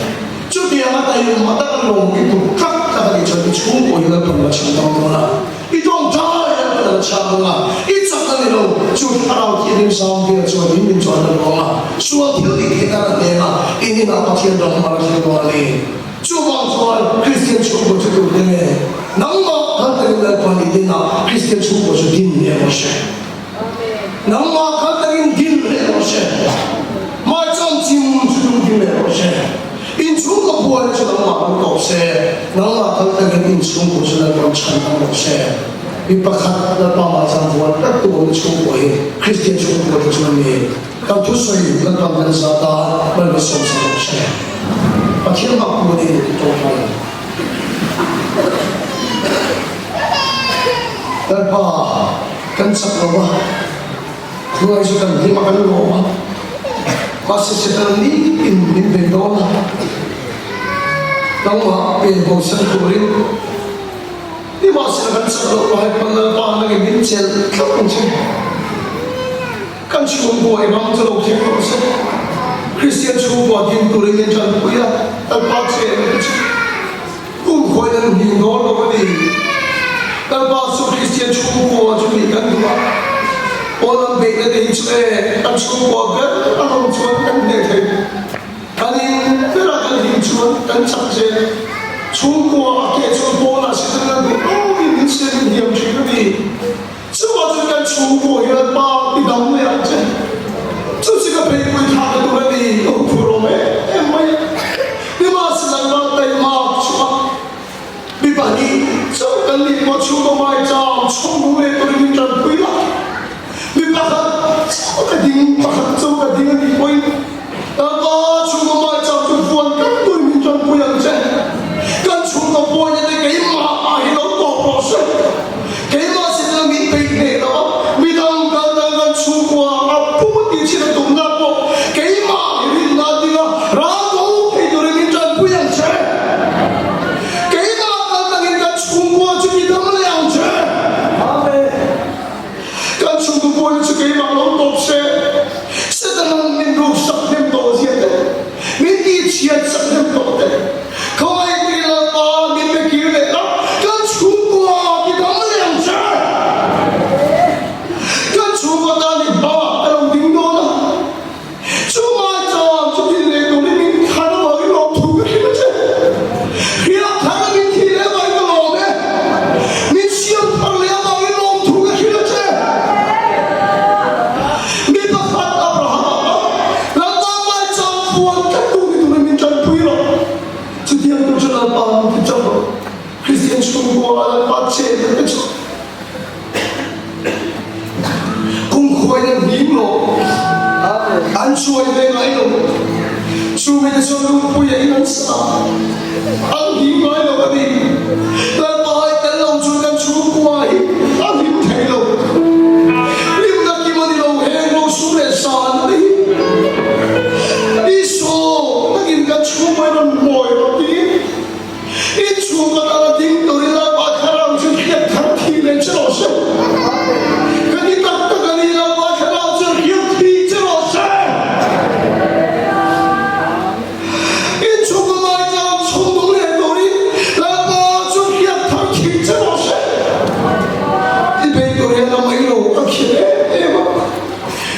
Jadi ada yang mata long itu kak kali jadi cuma yang macam tahu lah. Itu dah yang macam lah. Itu kali lo cuma tahu ini sampai cuma ini cuma orang. Suatu hari kita ada ini nak pakai dalam malam ini. Cuma soal Kristen cukup cukup deh. Nama kata kita pun ini nak Kristen cukup cukup ini macam. Nama kata ini macam. Macam cium cukup ini macam. Incuba buat sudah mahu kau se, nama kata ini cukup sudah kau cakap kau se. Ipakat lepas macam buat tak tu cukup ini, Kristen cukup cukup ini. Kau tu sendiri lepas bersama bersama se. Macam apa ini kita tahu? Lepas kan sekolah, keluar sudah lima kali rumah. Masih sedang ni bendol, nama bosan kuring. Ni masih akan sekolah penerbangan lagi bincang kemudian. Kan cuma buat orang terlalu kecil. Kristen cuma di kuring yang jangan punya terpaksa macam. Kau yang bendol apa ni? Terpaksa Kristen cuma ikan dua. Orang beda dari Israel, kan semua kan, orang cuma kan dia. Kali berapa kali cuma kan sahaja, semua akhir semua nasi dengan oh ini Israel dia macam ni. Semua tu kan semua yang apa di dalam ni aja. Tu sih kan pergi thang tu lagi, oh kurang emang. Di masa lalu tak emang cuma dibagi, so kali macam macam semua itu diminta punya. Bipakat, suka dengan di poin. Apa cuma macam tu puan kan tu minta puan je. Kan cuma puan yang dekat imah akhir tu 的错，公会的名落，安全的来路，除非的说路不也能杀，安平来了个你，那把的路就能出怪，安平退路，你们那地方的路黑路输来杀的，你说那人家出怪了没了的？一出个那个顶头的那把看上去偏堂体面这老师，跟你当个你那把看上去偏体这老师，一出个那张冲动的头的那把就偏堂体这老师，一辈子人那没有个气的嘛，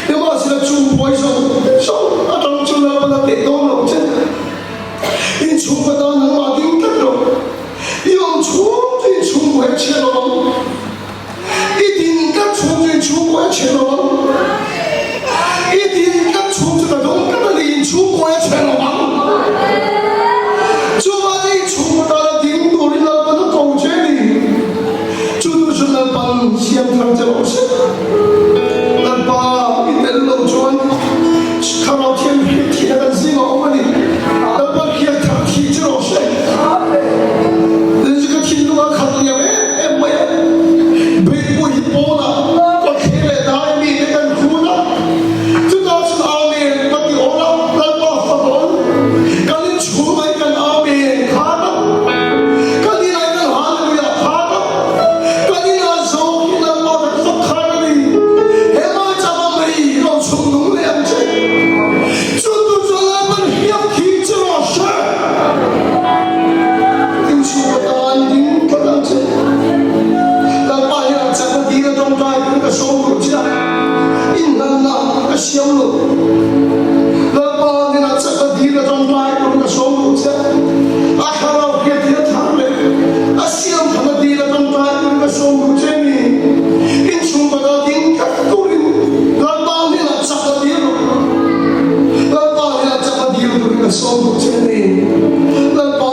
你妈是那中国上那当初那把那电动老真，一出个那能把顶头。用冲进中国去了吗？一定跟冲进中国去了吗？一定跟冲进了东跟的领中国去了吗？就把这中国的领导的那个的勾结里，就是那帮香港的老师，那把你的老专，看到天边天的是我们的，那把天堂体制老师。我看到了没？没有，被过一波了。我看了他面那个苦了，这个是阿面把掉了，那把发光，赶紧出来跟阿面看了，赶紧来跟哈利路亚看了，赶紧拿手给那把他放开了的，还把咱们没让冲动两句，这都是俺们要提这老师，听说我答应。那把呀，咱们第一个状态那个收入起来，应当那个销路，那把你那咱们第一个状态那个收入起来，看到别的他们，想他们第一个状态那个收入起来，因从把它定格住了，那把你那咱们第一个，那把你那咱们第一个那个收入起来，那把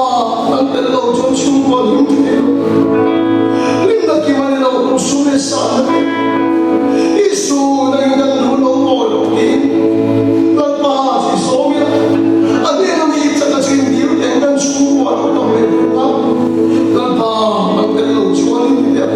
那个老中中国领导。输的少了，一输那个路路过路的，那把是说明，你那里这个经历有点跟出国都没有啊，那把那个路转的了。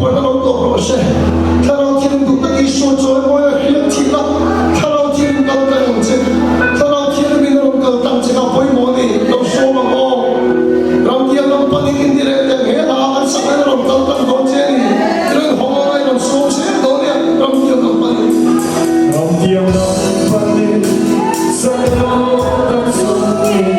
khối nó đâu tổ rồi sẽ thà nào thiên đủ ta đi số rồi mỗi hiện thị là thà nào thiên đâu ta làm gì thà nào thiên mình đâu cần tăng chỉ là bồi mỗi đi đâu số mà ngô đâu thiên đâu bận đi đi để để hết là ăn sáng nay đâu đâu tăng đâu chứ rồi hôm nay đâu số sẽ đâu nè đâu thiên đâu bận lòng thiên đâu bận đi sao đâu tâm xuống đi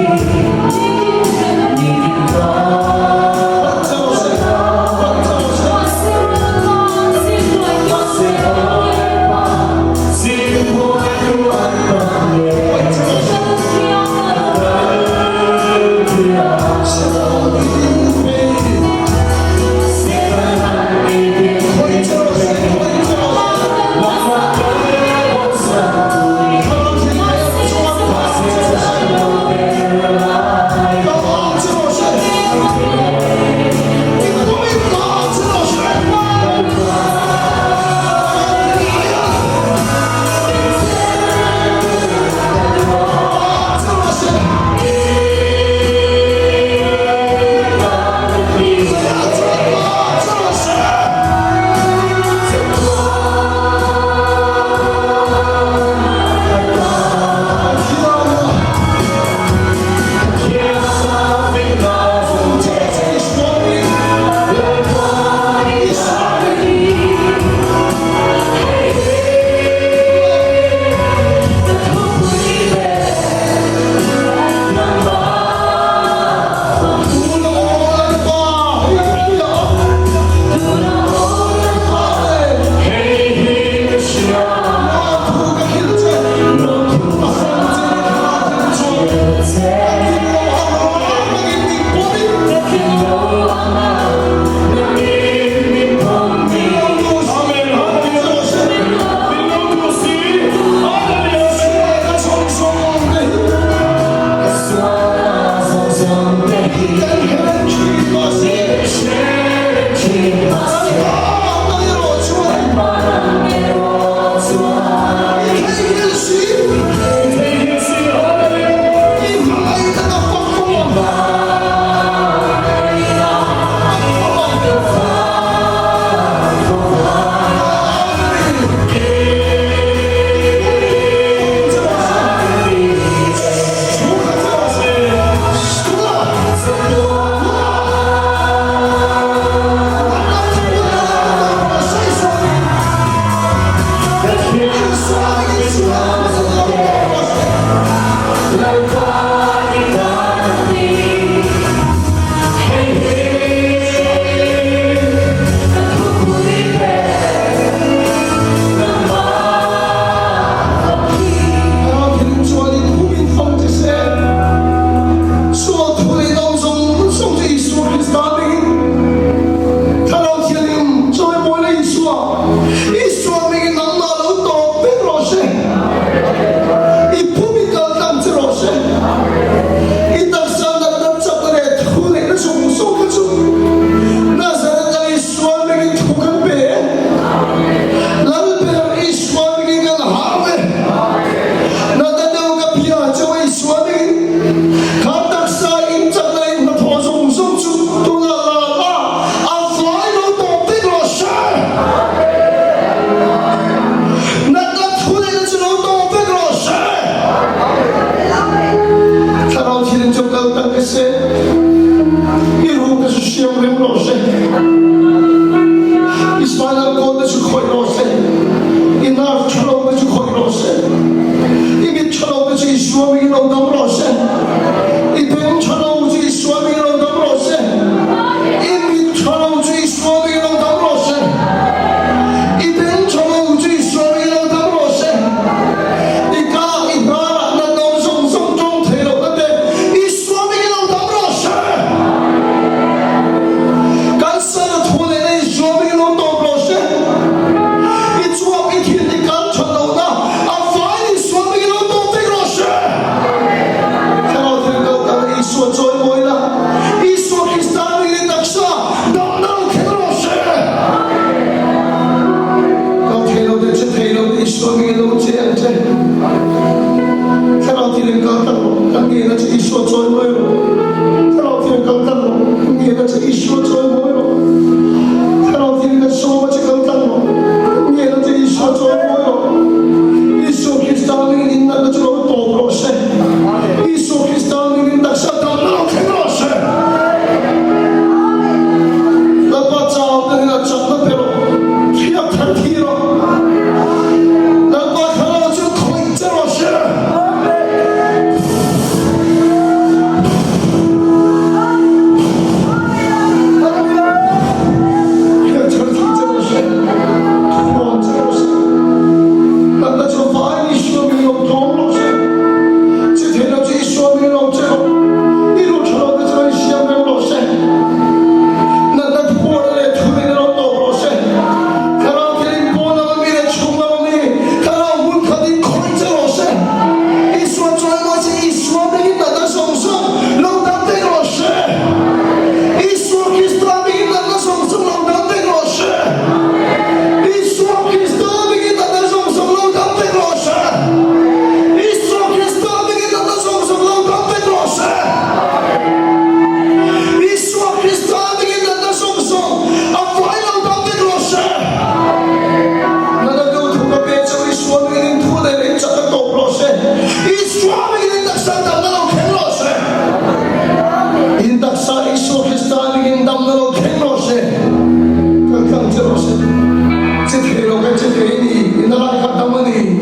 tamani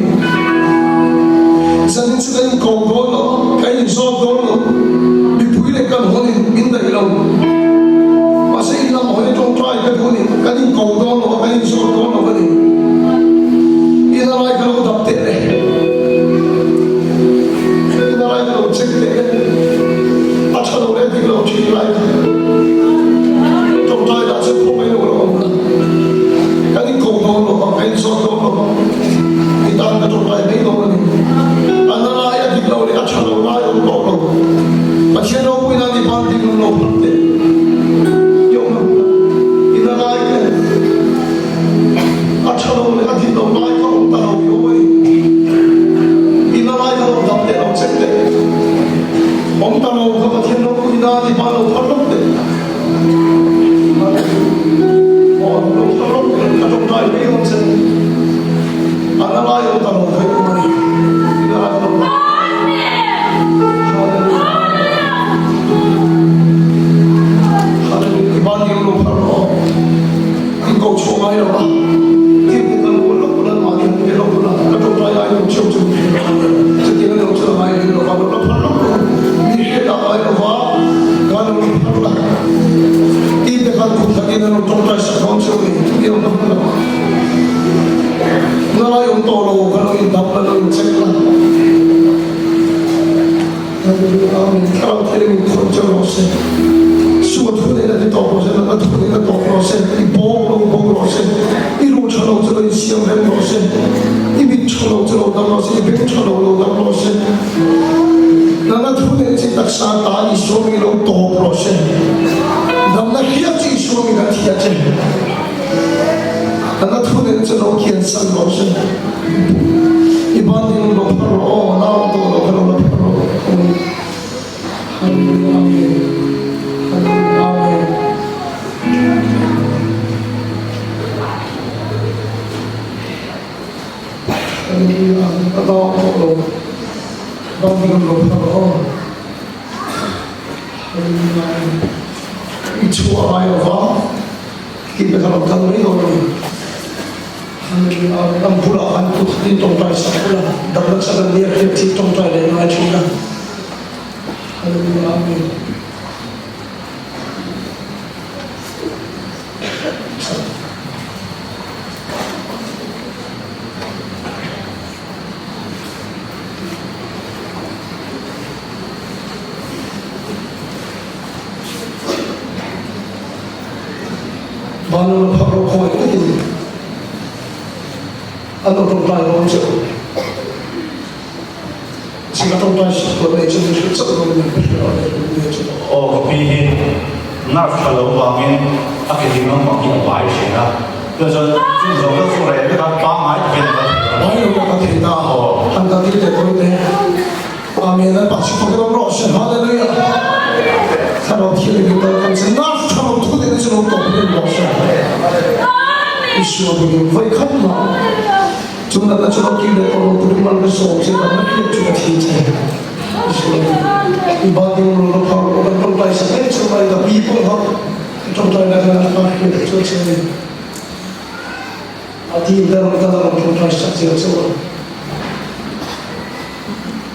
sanin sukan ko dolo kain so dolo bipuile kan honin minda ilaw masih ilang honin tong try kan honin kanin ko dolo kain so dolo bani inaray kalau dapte inaray kalau cekte acha lo le dilo chilai tong try da se ko mai lo kanin ko dolo kain so dolo kita ang tong try mai lo ni anaraya dilo le acha lo la yo dolo macam mana pun nanti panti lo pante yo inaray acha lo le ati lo la yo tao yo wei inaray lo dapte lo cekte om tao ko macam mana pun nanti palo pante oh lo palo katong try mai lo cekte anaraya lo tao ko mari inaray lo Ibang yung lupa mo, ang coach ko ngayon ba? Hindi ka nung ulan, maging ilaw ko na. Katong tayo ay yung siyo sa tingnan yung sila ngayon yung lupa mo. Hindi ka kayo ba? Gano'n yung lupa mo. Hindi ka kung sakin na nung tayo sa council eh. Hindi yung lupa mo. Nala yung tolo, gano'n yung dapla ng sekla. Karang tiling yung council mo siya. Suat pun ada di top rosen, ada pun ada top rosen, di bawah rosen, di luar channel tu ada siang dan rosen, di mid channel tu ada rosen, di back channel tu ada rosen. Nana pun ada tak sah di suami lo top rosen, nampak hiat di suami nak hiat je. Nana pun ada lo kian sang rosen, ibanding lo perlu, naam tu lo perlu. Amin. Atau kalau banding kalau itu ayah apa kita kalau kami orang ang pulaan ko dito tayo sa pulaan dapat sa kanila dito tayo na yung ajuda amin Bano na pagro ko ito ano itong tayo ang siya sila itong tayo siya kung medyo nito sa kong o kapihin na kalau bangin akhirnya makin baik sih lah. Jadi jadi sore itu kan pangai pintar. Bayo ka kita hanggang dito ko ito amin na pasi ko ng rosya hallelujah kalau kiri kita kan senang kalau tu dia senang tu dia rosya Isu begini baik kan mah cuma tak cuma kiri kalau tu dia malu sok saya tak nak dia cuma cincin ibading lo kalau orang orang saya cuma ada people ha contoh negara apa kita cuci ati dalam contoh saja semua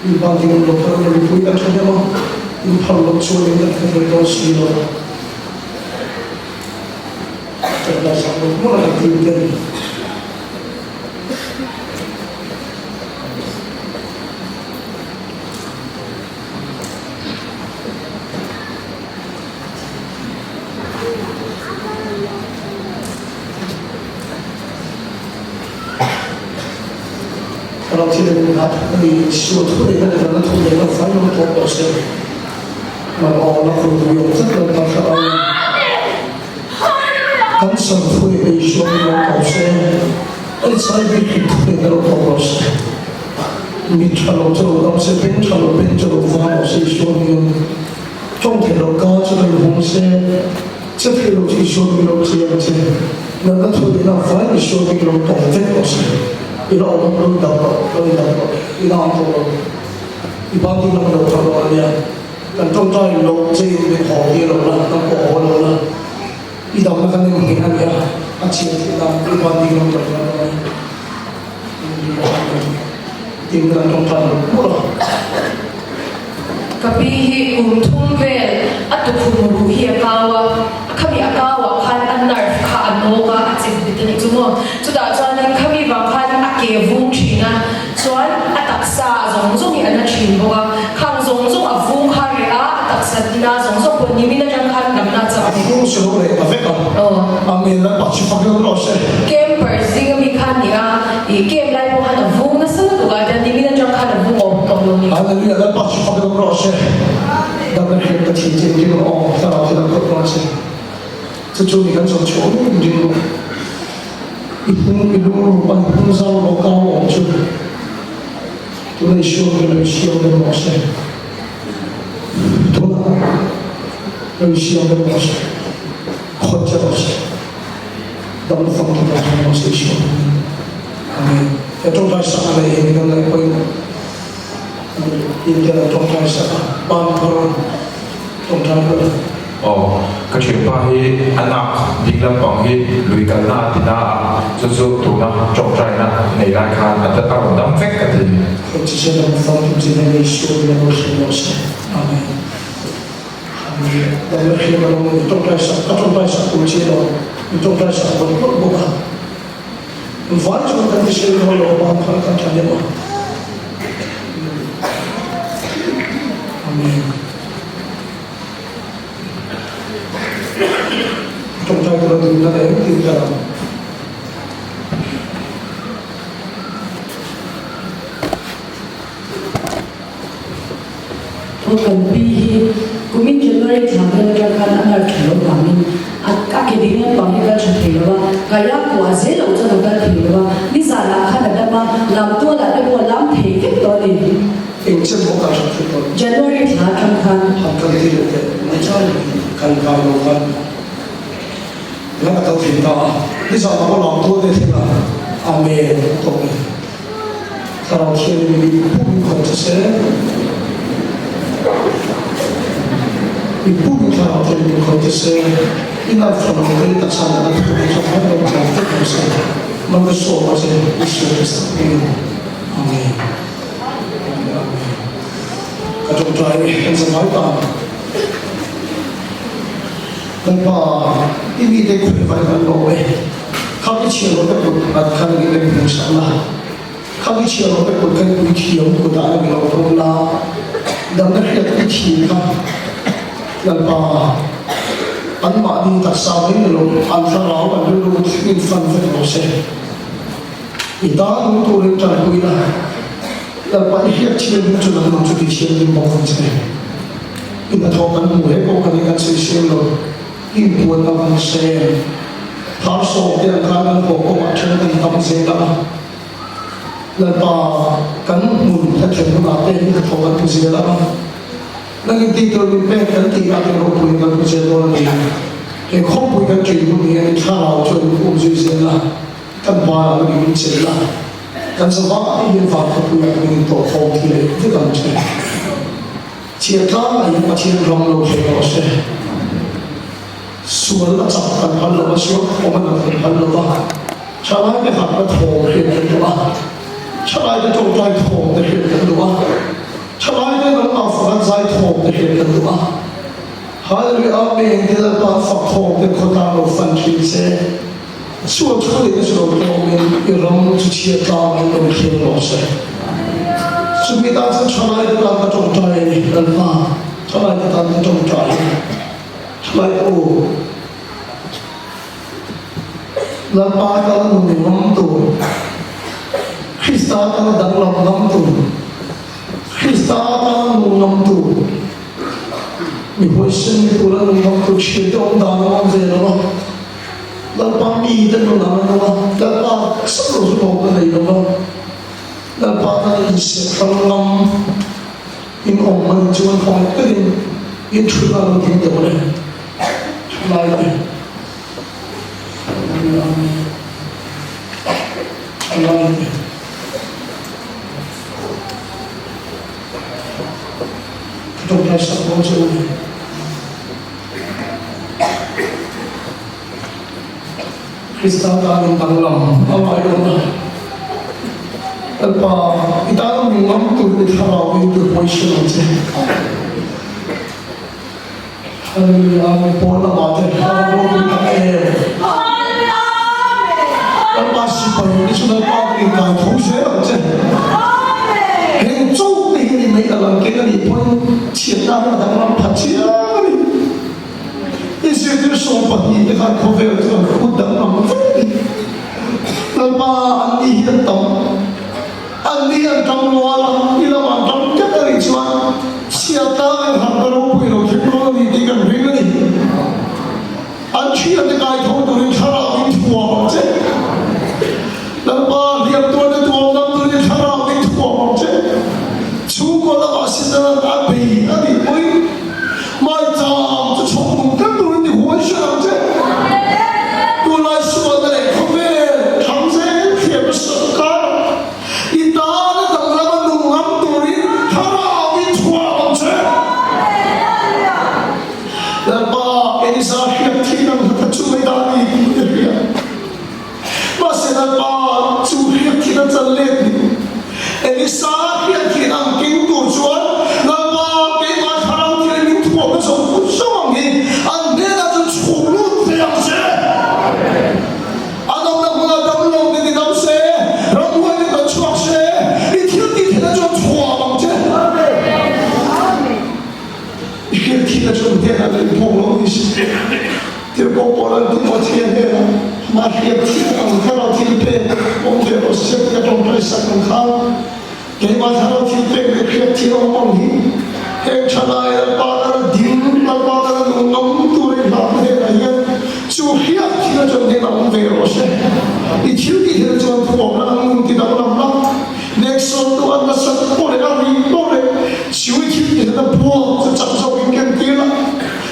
ibading lo kalau lebih punya saja mah impal cuci dan berdosi lo terus aku mulai tinggal kalau tidak melihat di suatu negara dan suatu negara saya untuk proses maka orang yang sedang berkata kan sampai di suatu negara saya berikut negara proses bicara terus saya bicara faham saya suatu trong thể lo cao cho mình không xe chấp khi lo chỉ số mình lo chỉ ăn chơi nên nó thôi thì nó phải là số mình lo tổng kết của xe thì nó ông luôn đào thì nó ông luôn thì bao nhiêu năm đầu thằng nó này cần trong tay lo chơi mình họ đi lo là nó bỏ lo là thì đào nó cái này mình ăn ya anh chị thì làm cái bao nhiêu năm đầu thằng nó này tìm ra trong trại của nó kapihi thung vel atu khumuru hi akawa khami akawa khan annar kha anoga achim bitani chumo chuda chuan khami ba khan ake vung thina chuan ataksa zong zong hi ana thin boga khang zong zong a vung kha re a ataksa tina zong zong ko nimina jang khan damna cha cũng sẽ có thể phải có mình là bảo chỉ phát hiện nó sẽ camper zinga mi khan ni a I kem lai bo han vung na sa tu ga dan nimina jang khan vung o to lo ni anh là bảo chỉ phát hiện nó sẽ đặc biệt là cái chuyện gì nó sao là nó có nó sẽ cho chúng mình cần sống chỗ mình đi ibu pan pusau lokal ojo tu le show de moshe tu le show de moshe khoja moshe dam phong tu la moshe show amen itu bahasaอะไรini kan lagi poin ini adalah contoh bahasa pan orang contoh cái chuyện ba hi anh nạp đi làm bằng hi lùi cả na thì na cho tụi nó trộn trái na này lại khan anh ta bảo đâm phép cái gì chỉ sẽ làm phong tu chỉ là lấy show de moshe amen dan khi mà mình trong tay sạch của chế độ trong tay sạch của bất bốc à vài chỗ cái cái chế độ là bao nhiêu cái trải nghiệm amen trong tay của mình là để tìm ra kan pi kumin January thamen ka kan anar khelo pamin at ke dingan pang ka chhelo kaya ko azel lo cha ka khelo ni za la kha da ma lam to la de ko lam the ke to ni in chân bộ cả sự kiện January tha kan khan học cái gì đấy mới cho cần vào đầu phầnแล้วก็ถึงต่อที่สองเราก็ลองตัวได้ที่ละอาเมนตรงนี้ถ้าเราเชื่อมีผู้มีคนจะเชื่อมีผู้มีข่าวจะมีคนจะเชื่อที่เราฟังเราได้ตัดสินแล้วทุกคนจะให้เราทำทุกคนเชื่อมันก็ส่งมาจากอิสราเอลเองอาเมนก็จงใจเป็นสมัยต่างdan pa ini de ko fa kan lo we kami chi lo ko at kan ni le ni sa la kami chi lo ko kan ni chi lo ko da ni lo ko la dan na hi ti chi ka dan pa an ma ni ta sa ni lo an sa ra wa lu lu ni fan fa lo se ita nu to le ta ku ila dan pa hi chi lo chu na lu chu ti chi ni mo fa se ina to kan mu he ko kan ni kan se se lo in buồn tâm xe tháo sổ tiền khá năng của cô bạn chân tình tâm xe đó lần bà cắn mùn thật chuyện của bà tên như thật thổ cắn xe đó nên cái tí tôi bên bên cắn tí ra tiền của bùi cắn xe đó là gì cái không bùi cắn chuyện của mình thì khá nào cho cũng dư xe là cắn bà là mình xe là cắn xe đó thì biên pháp của bùi cắn mình tổ thổ thì lấy cái cắn xe chia thá là những bà chia rong lâu xe đó xeส่วนละจับกันพันละชั่วโมงมันเป็นพันละบ้าชาวบ้านไม่หักมาโถงเห็นกันดูว่าชาวบ้านจะจงใจโถงจะเห็นกันดูว่าชาวบ้านไม่ต้องเอาฝันใจโถงจะเห็นกันดูว่าหาเรื่องเองที่เราฝักโถงเป็นคนตามเราฝันคิดเสียส่วนช่วยในส่วนของเองที่เราจะเชื่อตามเราเขียนเราเสียสุดท้ายชาวบ้านจะตามมาจงใจกันมาชาวบ้านจะตามมาจงใจlại ô là ba cái người năm tuổi Christa cái đằng lòng năm tuổi Christa cái người năm tuổi mình hồi sinh cái tuổi là năm tuổi chỉ trong đó nó gì đó là ba mi tên nó là ba sắp rồi số cái này đó là ba cái sẽ tăng năm in ông mình chưa không cái gì in chữ là nó tin tưởng này lại lại trong tay sắp bóng chữ Christa ta mình bằng lòng ở ngoài đó Alpa, kita ngắm tôi đi thao đi tôi quay xe làm gì Paul là bảo thế thao đâu đi thao em ba sĩ phải đi xuống đây ba cái ngày thấu xe làm gì hình chung đi cái này là làm cái này Paul chia ra là đang làm phát triển ý sự tôi sống bằng gì cái hàng khâu về tôi cũng đang làm vậy lần ba anh đi hiện tổng anh đi ăn trong loa là đi làm ăn trong chắc là đi chua chia ta anh hàng cái lỗ quỷ rồi chúng nó đi đi gần riêng cái gì anh chia cái cái thấu tôi đi khá là đi thua chứ lần ba liệp tôi đi thua năm tôi đi khá là đi thua chứ chú có là bà xin ra đã bị anh đi quay mai chạm cho chồng cùng các tôi đi huấn luyện chứ tôi lại xua này không về thằng sẽ thiệp sự cái Dia bola tu macam ni, macam kalau tipe, orang dia rasa dia tak berasa kau. Kalau kalau tipe dia tiada orang ni, celai lepas din, lepas ngom tu lepas dia raya, cuhia tiada jadi orang dia rasa. Itu dia jadi orang ngom tidak orang. Next one tu anda satu boleh lagi boleh, cuhia dia buat sejauh mungkin dia.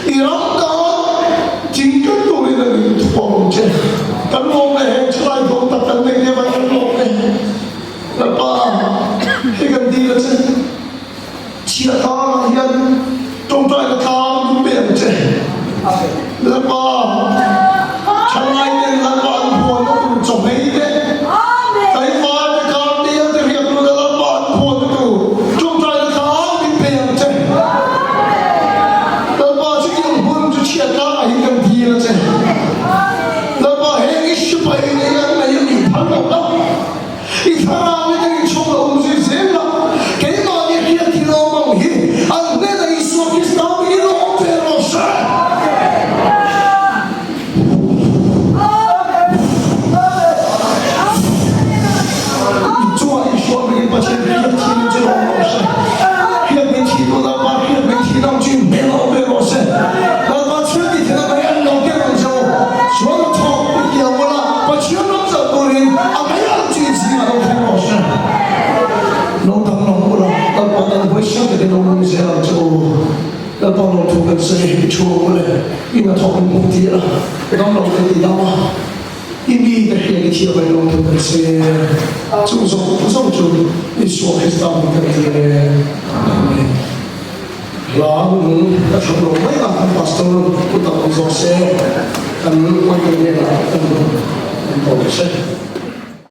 Irang chính tôi là những thuộc vào trên cán bộ này cho ai cũng tập tành mình như vậy cán bộ này là ba cái gần đi là trên chia ta là hiện trong tay là ta cũng biển trên là ba chẳng ai nên là bạn buồn nó cũng chồng ấy đấy cái ba cái con đi thì việc nó là bạn buồn nó cũng trong tay là ta cũng biển trên là ba chỉ dùng buồn cho chia ta là hiện gần đi là trên là ba hệ cái sự phải này là này bị phản động đó ít thằng nào mới cái chỗ là ông gì dễ lắm cái mà như kia thì nó mong hi anh nên là Isu Christ nào bị nó về rồi sao Chúa Isu bị bắt chết hiện thì nóจะลงrồi sao hiện bên thì nó là ba hiện bên thì nó chỉ mẹ nó về rồi sao là ba chuyện thì nó phải ăn nó cái rồi sao Chúa nó thọ bị nhiều quá là ba chuyện nó giờ tôi đi à mấy anh chuyện gì mà nó về rồi sao nó thằng nó quá là ta bắt đầu với sao thì nó không dễ làm cho là bao lâu thu gần sẽ chua quá là in là thọ cũng tí là nó lâu cái gì đâu mà in đi cái cái chiều về lâu thu gần sẽ注重主你说的是当个这个老人那从老外啦，pastor 不当做些，我们那个很多些。